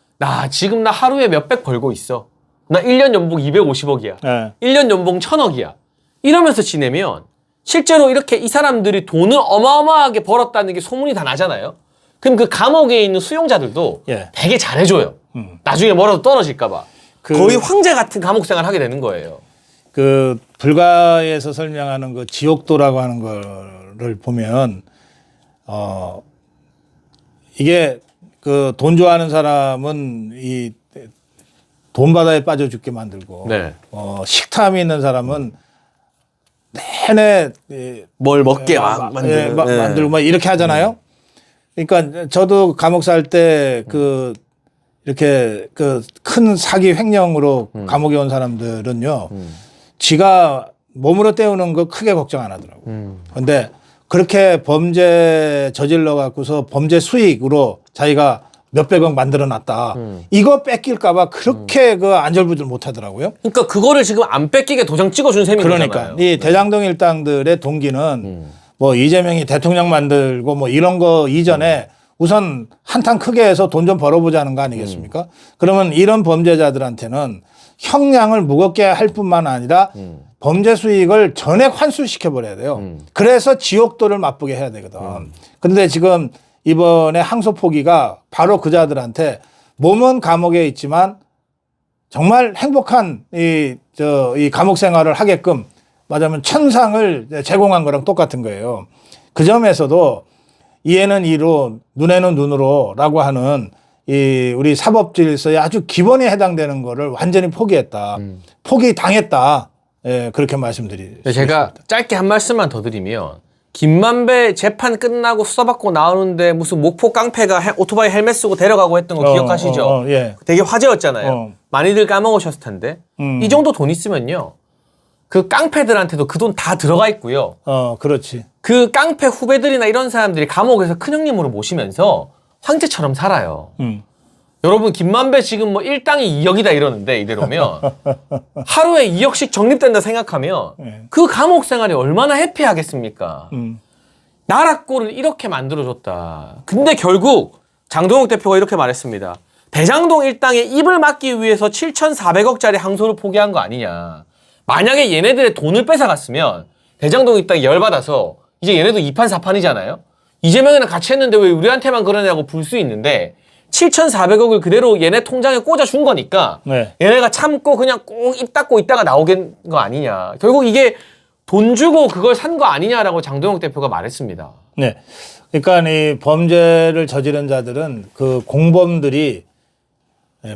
지금 나 하루에 몇백 벌고 있어. 나 1년 연봉 250억이야. 네. 1년 연봉 1000억이야. 이러면서 지내면 실제로 이렇게 이 사람들이 돈을 어마어마하게 벌었다는 게 소문이 다 나잖아요. 그럼 그 감옥에 있는 수용자들도 되게 잘해줘요. 나중에 뭐라도 떨어질까봐. 거의 황제 같은 감옥 생활 하게 되는 거예요. 불가에서 설명하는 그 지옥도라고 하는 거를 보면, 이게 돈 좋아하는 사람은 이 돈 바다에 빠져 죽게 만들고, 네. 식탐이 있는 사람은 내내 뭘 먹게 만들고 막 이렇게 하잖아요. 그러니까 저도 감옥 살 때 이렇게 큰 사기 횡령으로 감옥에 온 사람들은요, 지가 몸으로 때우는 거 크게 걱정 안 하더라고요. 근데 그렇게 범죄 저질러 갖고서 범죄 수익으로 자기가 몇백억 만들어 놨다. 이거 뺏길까봐 그렇게 안절부절 못 하더라고요. 그러니까 그거를 지금 안 뺏기게 도장 찍어준 셈인 거잖아요. 그러니까 이 대장동 일당들의 동기는 뭐 이재명이 대통령 만들고 뭐 이런 거 이전에 우선 한탕 크게 해서 돈 좀 벌어보자는 거 아니겠습니까? 그러면 이런 범죄자들한테는 형량을 무겁게 할 뿐만 아니라 범죄 수익을 전액 환수시켜 버려야 돼요. 그래서 지옥도를 맛보게 해야 되거든. 그런데 지금 이번에 항소 포기가 바로 그자들한테 몸은 감옥에 있지만 정말 행복한 이 감옥 생활을 하게끔 말하자면 천상을 제공한 거랑 똑같은 거예요. 그 점에서도 이에는 이로 눈에는 눈으로라고 하는 이 우리 사법 질서에 아주 기본에 해당되는 거를 완전히 포기했다. 포기당했다. 예, 그렇게 말씀드리겠습니다. 제가 짧게 한 말씀만 더 드리면 김만배 재판 끝나고 수사받고 나오는데 무슨 목포 깡패가 오토바이 헬멧 쓰고 데려가고 했던 거 기억하시죠? 예. 되게 화제였잖아요. 많이들 까먹으셨을 텐데 이 정도 돈 있으면요. 그 깡패들한테도 그 돈 다 들어가 있고요. 그렇지. 그 깡패 후배들이나 이런 사람들이 감옥에서 큰형님으로 모시면서 황제처럼 살아요. 여러분 김만배 지금 뭐 일당이 2억이다 이러는데 이대로면 하루에 2억씩 적립된다 생각하면 그 감옥 생활이 얼마나 해피하겠습니까? 나라 꼴을 이렇게 만들어줬다. 근데 결국 장동욱 대표가 이렇게 말했습니다. 대장동 일당의 입을 막기 위해서 7,400억짜리 항소를 포기한 거 아니냐. 만약에 얘네들의 돈을 뺏어갔으면 대장동 일당이 열받아서 이제 얘네도 2판 4판이잖아요. 이재명이랑 같이 했는데 왜 우리한테만 그러냐고 불 수 있는데 7,400억을 그대로 얘네 통장에 꽂아준 거니까 얘네가 참고 그냥 꼭 입 닫고 있다가 나오는 거 아니냐. 결국 이게 돈 주고 그걸 산 거 아니냐라고 장동욱 대표가 말했습니다. 네. 그러니까 이 범죄를 저지른 자들은 그 공범들이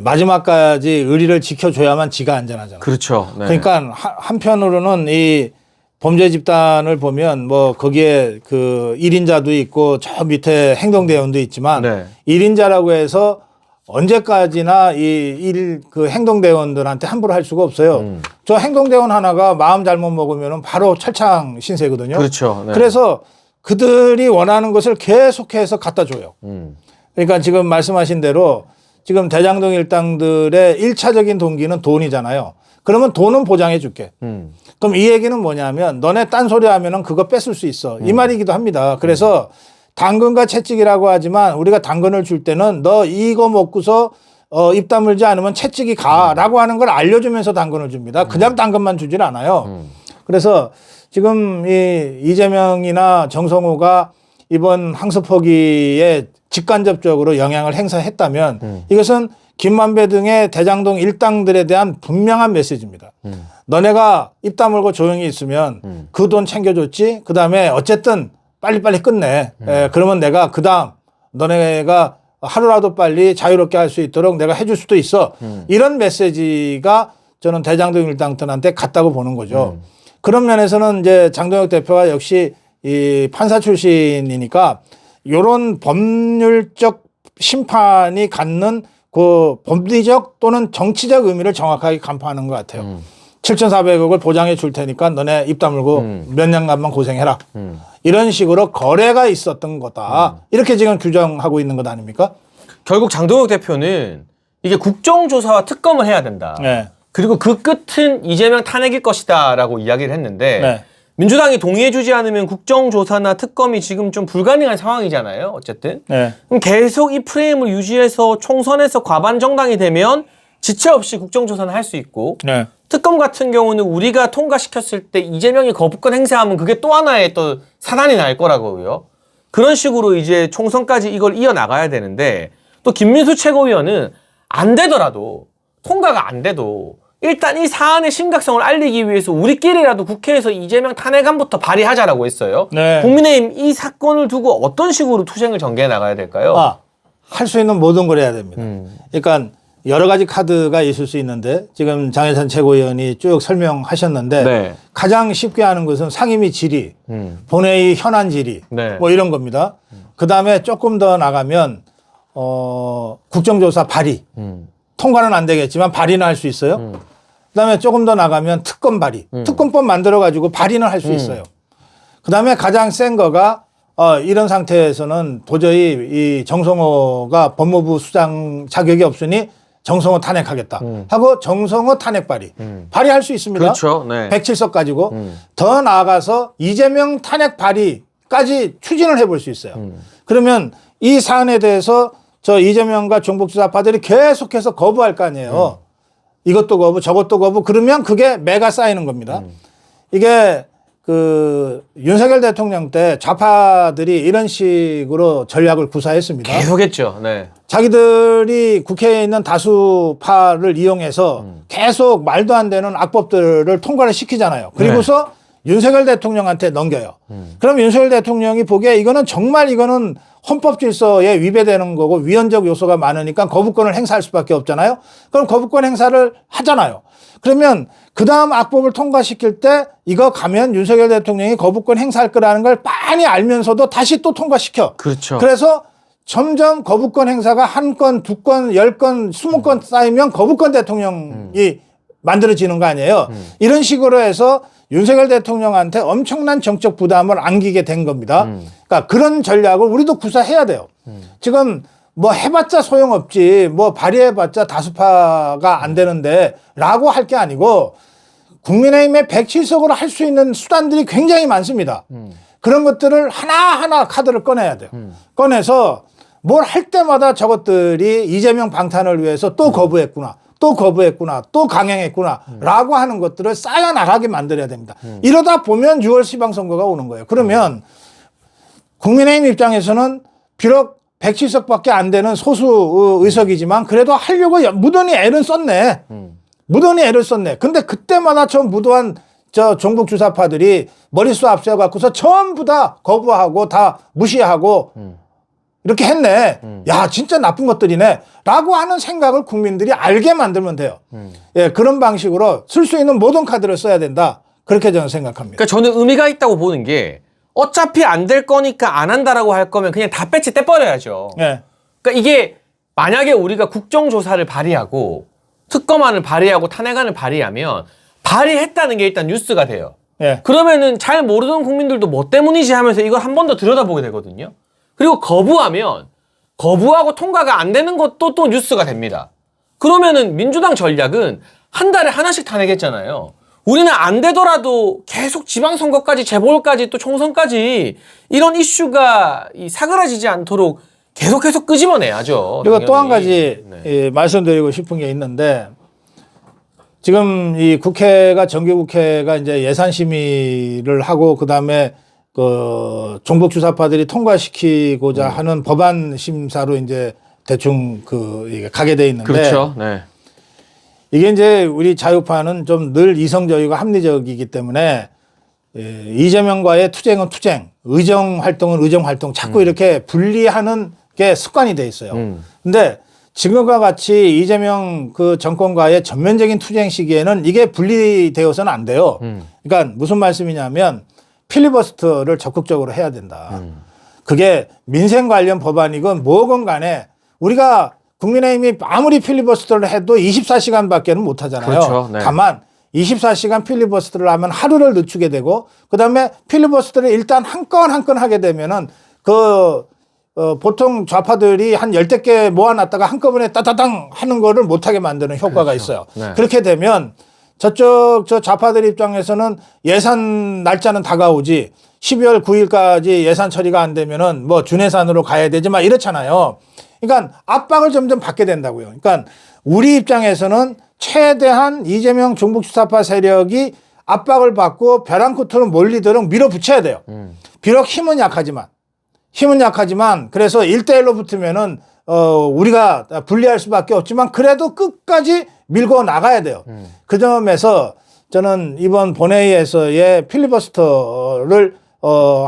마지막까지 의리를 지켜줘야만 지가 안전하잖아요. 그렇죠. 네. 그러니까 한편으로는 이 범죄 집단을 보면 뭐 거기에 그 1인자도 있고 저 밑에 행동대원도 있지만 1인자라고 해서 언제까지나 그 행동대원들한테 함부로 할 수가 없어요. 저 행동대원 하나가 마음 잘못 먹으면 바로 철창 신세거든요. 그렇죠. 네. 그래서 그들이 원하는 것을 계속해서 갖다 줘요. 그러니까 지금 말씀하신 대로 지금 대장동 일당들의 1차적인 동기는 돈이잖아요. 그러면 돈은 보장해 줄게. 그럼 이 얘기는 뭐냐면 너네 딴소리 하면은 그거 뺏을 수 있어. 이 말이기도 합니다. 그래서 당근과 채찍이라고 하지만 우리가 당근을 줄 때는 너 이거 먹고서 입 다물지 않으면 채찍이 가라고 하는 걸 알려주면서 당근을 줍니다. 그냥 당근만 주질 않아요. 그래서 지금 이재명이나 정성호가 이번 항소 포기에 직간접적으로 영향을 행사했다면 이것은 김만배 등의 대장동 일당들에 대한 분명한 메시지입니다. 너네가 입 다물고 조용히 있으면 그 돈 챙겨줬지. 그다음에 어쨌든 빨리빨리 끝내. 그러면 내가 그다음 너네가 하루라도 빨리 자유롭게 할 수 있도록 내가 해줄 수도 있어. 이런 메시지가 저는 대장동 일당들한테 갔다고 보는 거죠. 그런 면에서는 이제 장동혁 대표가 역시 이 판사 출신이니까 이런 법률적 심판이 갖는 그 법리적 또는 정치적 의미를 정확하게 간파하는 것 같아요. 7,400억을 보장해 줄 테니까 너네 입 다물고 몇 년간만 고생해라. 이런 식으로 거래가 있었던 거다. 이렇게 지금 규정하고 있는 것 아닙니까? 결국 장동혁 대표는 이게 국정조사와 특검을 해야 된다. 네. 그리고 그 끝은 이재명 탄핵일 것이다라고 이야기를 했는데 네. 민주당이 동의해주지 않으면 국정조사나 특검이 지금 좀 불가능한 상황이잖아요. 어쨌든. 네. 그럼 계속 이 프레임을 유지해서 총선에서 과반 정당이 되면 지체 없이 국정조사는 할 수 있고 네. 특검 같은 경우는 우리가 통과시켰을 때 이재명이 거부권 행사하면 그게 또 하나의 또 사단이 날 거라고요. 그런 식으로 이제 총선까지 이걸 이어나가야 되는데 또 김민수 최고위원은 안 되더라도 통과가 안 돼도 일단 이 사안의 심각성을 알리기 위해서 우리끼리라도 국회에서 이재명 탄핵안부터 발의하자라고 했어요. 네. 국민의힘 이 사건을 두고 어떤 식으로 투쟁을 전개해 나가야 될까요? 할 수 있는 모든 걸 해야 됩니다. 그러니까 여러 가지 카드가 있을 수 있는데 지금 장혜선 최고위원이 쭉 설명하셨는데 네. 가장 쉽게 하는 것은 상임위 질의, 본회의 현안 질의 네. 뭐 이런 겁니다. 그다음에 조금 더 나가면 국정조사 발의. 통과는 안 되겠지만 발의는 할 수 있어요. 그다음에 조금 더 나가면 특검 발의. 특검법 만들어 가지고 발의는 할 수 있어요. 그다음에 가장 센 거가 이런 상태에서는 도저히 이 정성호가 법무부 수장 자격이 없으니 정성호 탄핵하겠다 하고 정성호 탄핵 발의. 발의할 수 있습니다. 그렇죠. 네. 107석 가지고 더 나아가서 이재명 탄핵 발의까지 추진을 해볼 수 있어요. 그러면 이 사안에 대해서 저 이재명과 종북주사파들이 계속해서 거부할 거 아니에요. 이것도 거부, 저것도 거부. 그러면 그게 매가 쌓이는 겁니다. 이게 그 윤석열 대통령 때 좌파들이 이런 식으로 전략을 구사했습니다. 계속했죠. 네. 자기들이 국회에 있는 다수파를 이용해서 계속 말도 안 되는 악법들을 통과를 시키잖아요. 그리고서 윤석열 대통령한테 넘겨요. 그럼 윤석열 대통령이 보기에 이거는 정말 이거는 헌법 질서에 위배되는 거고 위헌적 요소가 많으니까 거부권을 행사할 수밖에 없잖아요. 그럼 거부권 행사를 하잖아요. 그러면 그 다음 악법을 통과시킬 때 이거 가면 윤석열 대통령이 거부권 행사할 거라는 걸 빤히 알면서도 다시 또 통과시켜. 그렇죠. 그래서 점점 거부권 행사가 한 건, 두 건, 10건, 20건 쌓이면 거부권 대통령이 만들어지는 거 아니에요. 이런 식으로 해서 윤석열 대통령한테 엄청난 정적 부담을 안기게 된 겁니다. 그러니까 그런 전략을 우리도 구사해야 돼요. 지금 뭐 해봤자 소용없지, 뭐 발의해봤자 다수파가 안 되는데 라고 할 게 아니고 국민의힘의 107석으로 할 수 있는 수단들이 굉장히 많습니다. 그런 것들을 하나하나 카드를 꺼내야 돼요. 꺼내서 뭘 할 때마다 저것들이 이재명 방탄을 위해서 또 거부했구나. 또 거부했구나, 또 강행했구나 라고 하는 것들을 쌓여나가게 만들어야 됩니다. 이러다 보면 6월 지방선거가 오는 거예요. 그러면 국민의힘 입장에서는 비록 107석밖에 안 되는 소수 의석이지만 그래도 하려고 무던히 애를 썼네. 무던히 애를 썼네. 근데 그때마다 저 무도한 저 종북 주사파들이 머릿수 앞세워갖고서 전부 다 거부하고 다 무시하고 이렇게 했네. 야, 진짜 나쁜 것들이네. 라고 하는 생각을 국민들이 알게 만들면 돼요. 예, 그런 방식으로 쓸 수 있는 모든 카드를 써야 된다. 그렇게 저는 생각합니다. 그러니까 저는 의미가 있다고 보는 게 어차피 안 될 거니까 안 한다라고 할 거면 그냥 다 배치 떼버려야죠. 예. 그러니까 이게 만약에 우리가 국정조사를 발의하고 특검안을 발의하고 탄핵안을 발의하면 발의했다는 게 일단 뉴스가 돼요. 예. 그러면은 잘 모르던 국민들도 뭐 때문이지 하면서 이걸 한 번 더 들여다보게 되거든요. 그리고 거부하면 거부하고 통과가 안 되는 것도 또 뉴스가 됩니다. 그러면은 민주당 전략은 한 달에 하나씩 탄핵했잖아요. 우리는 안 되더라도 계속 지방선거까지 재보궐까지 또 총선까지 이런 이슈가 사그라지지 않도록 계속 끄집어내야죠. 그리고 또 한 가지 네. 예, 말씀드리고 싶은 게 있는데 지금 이 국회가 정기국회가 이제 예산 심의를 하고 그다음에 그 종북주사파들이 통과시키고자 하는 법안 심사로 이제 대충 이게 가게 돼 있는데 그렇죠. 네. 이게 이제 우리 자유파는 좀 늘 이성적이고 합리적이기 때문에 예, 이재명과의 투쟁은 투쟁, 의정 활동은 의정 활동 자꾸 이렇게 분리하는 게 습관이 돼 있어요. 근데 지금과 같이 이재명 그 정권과의 전면적인 투쟁 시기에는 이게 분리되어서는 안 돼요. 그러니까 무슨 말씀이냐면 필리버스터를 적극적으로 해야 된다. 그게 민생 관련 법안이건 뭐건 간에 우리가 국민의힘이 아무리 필리버스터를 해도 24시간밖에는 못 하잖아요. 그렇죠. 네. 다만 24시간 필리버스터를 하면 하루를 늦추게 되고 그다음에 필리버스터를 일단 한 건 한 건 하게 되면은 보통 좌파들이 한 10대 개 모아놨다가 한꺼번에 따다당 하는 거를 못하게 만드는 효과가 그렇죠. 있어요. 네. 그렇게 되면 저 좌파들 입장에서는 예산 날짜는 다가오지 12월 9일까지 예산 처리가 안 되면은 뭐 준예산으로 가야 되지 막 이렇잖아요. 그러니까 압박을 점점 받게 된다고요. 그러니까 우리 입장에서는 최대한 이재명 종북주사파 세력이 압박을 받고 벼랑 끝으로 몰리도록 밀어붙여야 돼요. 비록 힘은 약하지만 그래서 1대1로 붙으면은 우리가 불리할 수밖에 없지만 그래도 끝까지 밀고 나가야 돼요. 그 점에서 저는 이번 본회의에서의 필리버스터를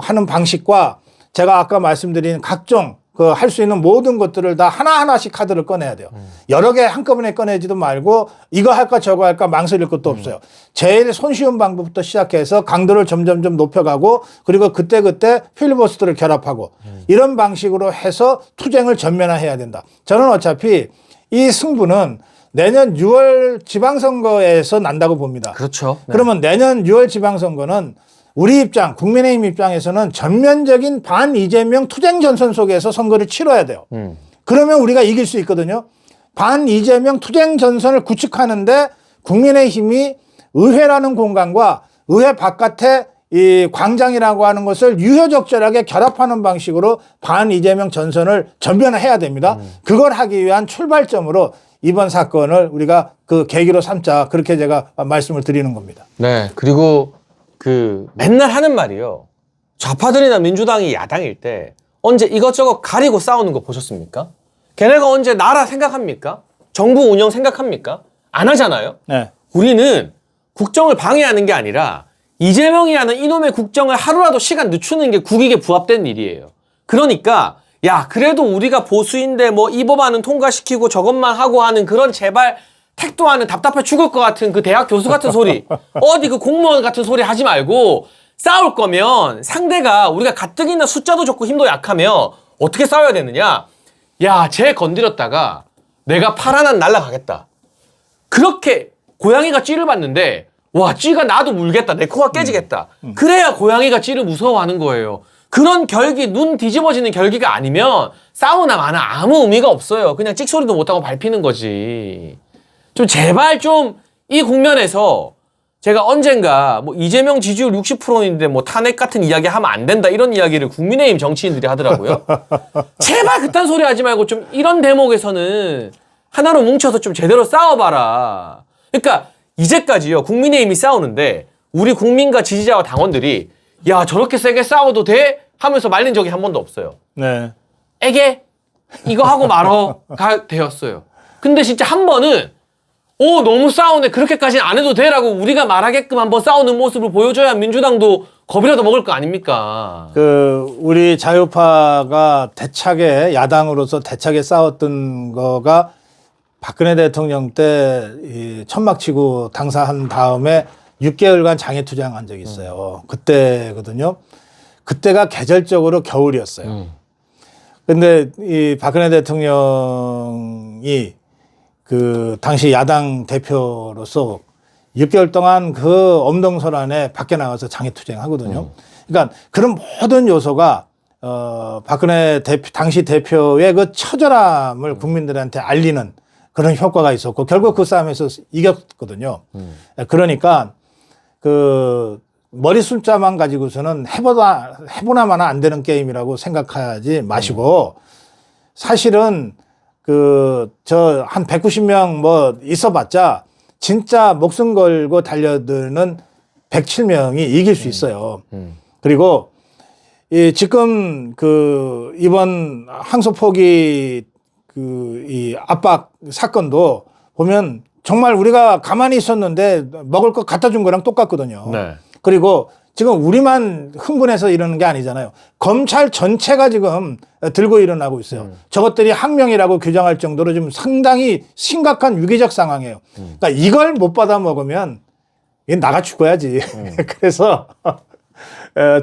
하는 방식과 제가 아까 말씀드린 각종 할 수 있는 모든 것들을 다 하나하나씩 카드를 꺼내야 돼요. 여러 개 한꺼번에 꺼내지도 말고 이거 할까 저거 할까 망설일 것도 없어요. 제일 손쉬운 방법부터 시작해서 강도를 점점 높여가고 그리고 그때그때 필리버스터를 결합하고 이런 방식으로 해서 투쟁을 전면화해야 된다. 저는 어차피 이 승부는 내년 6월 지방선거에서 난다고 봅니다. 그렇죠. 네. 그러면 내년 6월 지방선거는 우리 입장, 국민의힘 입장에서는 전면적인 반 이재명 투쟁 전선 속에서 선거를 치러야 돼요. 그러면 우리가 이길 수 있거든요. 반 이재명 투쟁 전선을 구축하는데 국민의힘이 의회라는 공간과 의회 바깥에 이 광장이라고 하는 것을 유효적절하게 결합하는 방식으로 반 이재명 전선을 전면해야 됩니다. 그걸 하기 위한 출발점으로 이번 사건을 우리가 그 계기로 삼자 그렇게 제가 말씀을 드리는 겁니다. 네. 그리고 맨날 하는 말이요. 좌파들이나 민주당이 야당일 때 언제 이것저것 가리고 싸우는 거 보셨습니까? 걔네가 언제 나라 생각합니까? 정부 운영 생각합니까? 안 하잖아요. 네. 우리는 국정을 방해하는 게 아니라 이재명이 하는 이놈의 국정을 하루라도 시간 늦추는 게 국익에 부합된 일이에요. 그러니까 야 그래도 우리가 보수인데 뭐 이 법안은 통과시키고 저것만 하고 하는 그런 제발 택도 하는 답답해 죽을 것 같은 그 대학 교수 같은 소리 어디 그 공무원 같은 소리 하지 말고 싸울 거면 상대가 우리가 가뜩이나 숫자도 적고 힘도 약하며 어떻게 싸워야 되느냐. 야 쟤 건드렸다가 내가 팔 하나 날라가겠다. 그렇게 고양이가 찌를 봤는데 와 찌가 나도 물겠다. 내 코가 깨지겠다. 그래야 고양이가 찌를 무서워하는 거예요. 그런 결기 눈 뒤집어지는 결기가 아니면 싸우나 마나 아무 의미가 없어요. 그냥 찍소리도 못하고 밟히는 거지. 좀 제발 좀 이 국면에서 제가 언젠가 뭐 이재명 지지율 60%인데 뭐 탄핵 같은 이야기 하면 안 된다 이런 이야기를 국민의힘 정치인들이 하더라고요. 제발 그딴 소리 하지 말고 좀 이런 대목에서는 하나로 뭉쳐서 좀 제대로 싸워봐라. 그러니까 이제까지요 국민의힘이 싸우는데 우리 국민과 지지자와 당원들이 야 저렇게 세게 싸워도 돼? 하면서 말린 적이 한 번도 없어요. 네. 에게 이거 하고 말어가 되었어요. 근데 진짜 한 번은 너무 싸우네 그렇게까지는 안 해도 돼라고 우리가 말하게끔 한번 싸우는 모습을 보여줘야 민주당도 겁이라도 먹을 거 아닙니까? 우리 자유파가 대차게 야당으로서 대차게 싸웠던 거가 박근혜 대통령 때 천막치고 당사한 다음에 6개월간 장애투쟁한 적이 있어요. 그때거든요. 그때가 계절적으로 겨울이었어요. 근데 이 박근혜 대통령이 그 당시 야당 대표로서 6개월 동안 그 엄동설안에 밖에 나가서 장애투쟁하거든요. 그러니까 그런 모든 요소가 박근혜 당시 대표의 그 처절함을 국민들한테 알리는 그런 효과가 있었고 결국 그 싸움에서 이겼거든요. 그러니까 그 머리 숫자만 가지고서는 해보나마나 안 되는 게임이라고 생각하지 마시고 사실은 그 저 한 190명 뭐 있어봤자 진짜 목숨 걸고 달려드는 107명이 이길 수 있어요. 그리고 이 지금 그 이번 항소 포기 그 이 압박 사건도 보면 정말 우리가 가만히 있었는데 먹을 거 갖다 준 거랑 똑같거든요. 네. 그리고 지금 우리만 흥분해서 이러는 게 아니잖아요. 검찰 전체가 지금 들고 일어나고 있어요. 저것들이 항명이라고 규정할 정도로 지금 상당히 심각한 위기적 상황이에요. 그러니까 이걸 못 받아 먹으면 나가 죽어야지. 그래서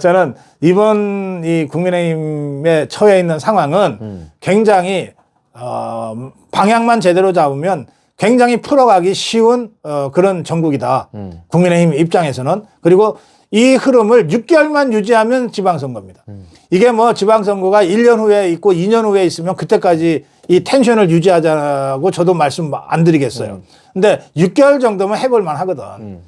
저는 이번 이 국민의힘에 처해 있는 상황은 굉장히 방향만 제대로 잡으면 굉장히 풀어가기 쉬운 그런 정국이다. 국민의힘 입장에서는. 그리고 이 흐름을 6개월만 유지하면 지방선거입니다. 이게 뭐 지방선거가 1년 후에 있고 2년 후에 있으면 그때까지 이 텐션을 유지하자고 저도 말씀 안 드리겠어요. 근데 6개월 정도면 해볼만 하거든.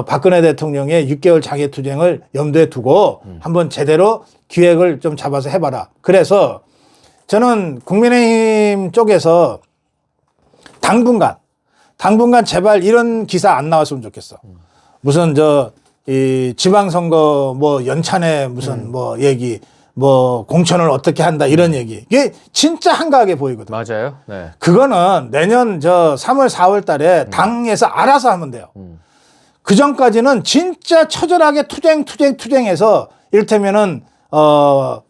박근혜 대통령의 6개월 장애투쟁을 염두에 두고 한번 제대로 기획을 좀 잡아서 해봐라. 그래서 저는 국민의힘 쪽에서 당분간 제발 이런 기사 안 나왔으면 좋겠어. 무슨 이 지방선거 뭐 연찬에 무슨 뭐 얘기 뭐 공천을 어떻게 한다 이런 얘기. 이게 진짜 한가하게 보이거든. 맞아요. 네. 그거는 내년 3월 4월 달에 당에서 알아서 하면 돼요. 그 전까지는 진짜 처절하게 투쟁해서 이를테면은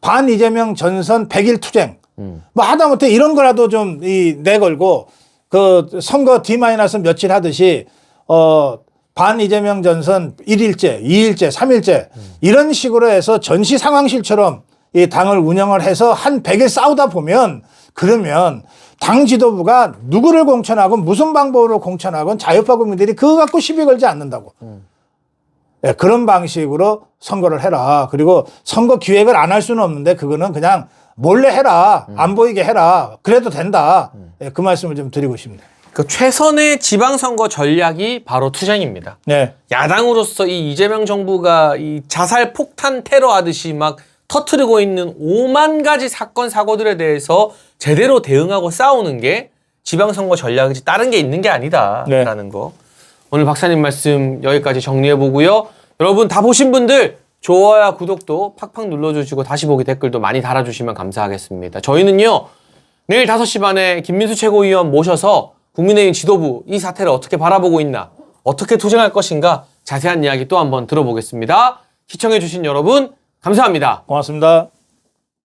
반 이재명 전선 100일 투쟁 뭐 하다못해 이런 거라도 좀 내걸고 그 선거 D- 며칠 하듯이 반 이재명 전선 1일째, 2일째, 3일째 이런 식으로 해서 전시 상황실처럼 이 당을 운영을 해서 한 100일 싸우다 보면 그러면 당 지도부가 누구를 공천하고 무슨 방법으로 공천하건 자유파 국민들이 그거 갖고 시비 걸지 않는다고. 네, 그런 방식으로 선거를 해라. 그리고 선거 기획을 안 할 수는 없는데 그거는 그냥 몰래 해라. 안 보이게 해라. 그래도 된다. 네, 그 말씀을 좀 드리고 싶네요. 그 최선의 지방선거 전략이 바로 투쟁입니다. 네. 야당으로서 이 이재명 정부가 이 자살 폭탄 테러 하듯이 막 터트리고 있는 5만 가지 사건 사고들에 대해서 제대로 대응하고 싸우는 게 지방선거 전략이지 다른 게 있는 게 아니다라는 네. 거. 오늘 박사님 말씀 여기까지 정리해보고요. 여러분 다 보신 분들 좋아요, 구독도 팍팍 눌러주시고 다시 보기 댓글도 많이 달아주시면 감사하겠습니다. 저희는요. 내일 5시 반에 김민수 최고위원 모셔서 국민의힘 지도부 이 사태를 어떻게 바라보고 있나, 어떻게 투쟁할 것인가 자세한 이야기 또 한번 들어보겠습니다. 시청해주신 여러분 감사합니다. 고맙습니다.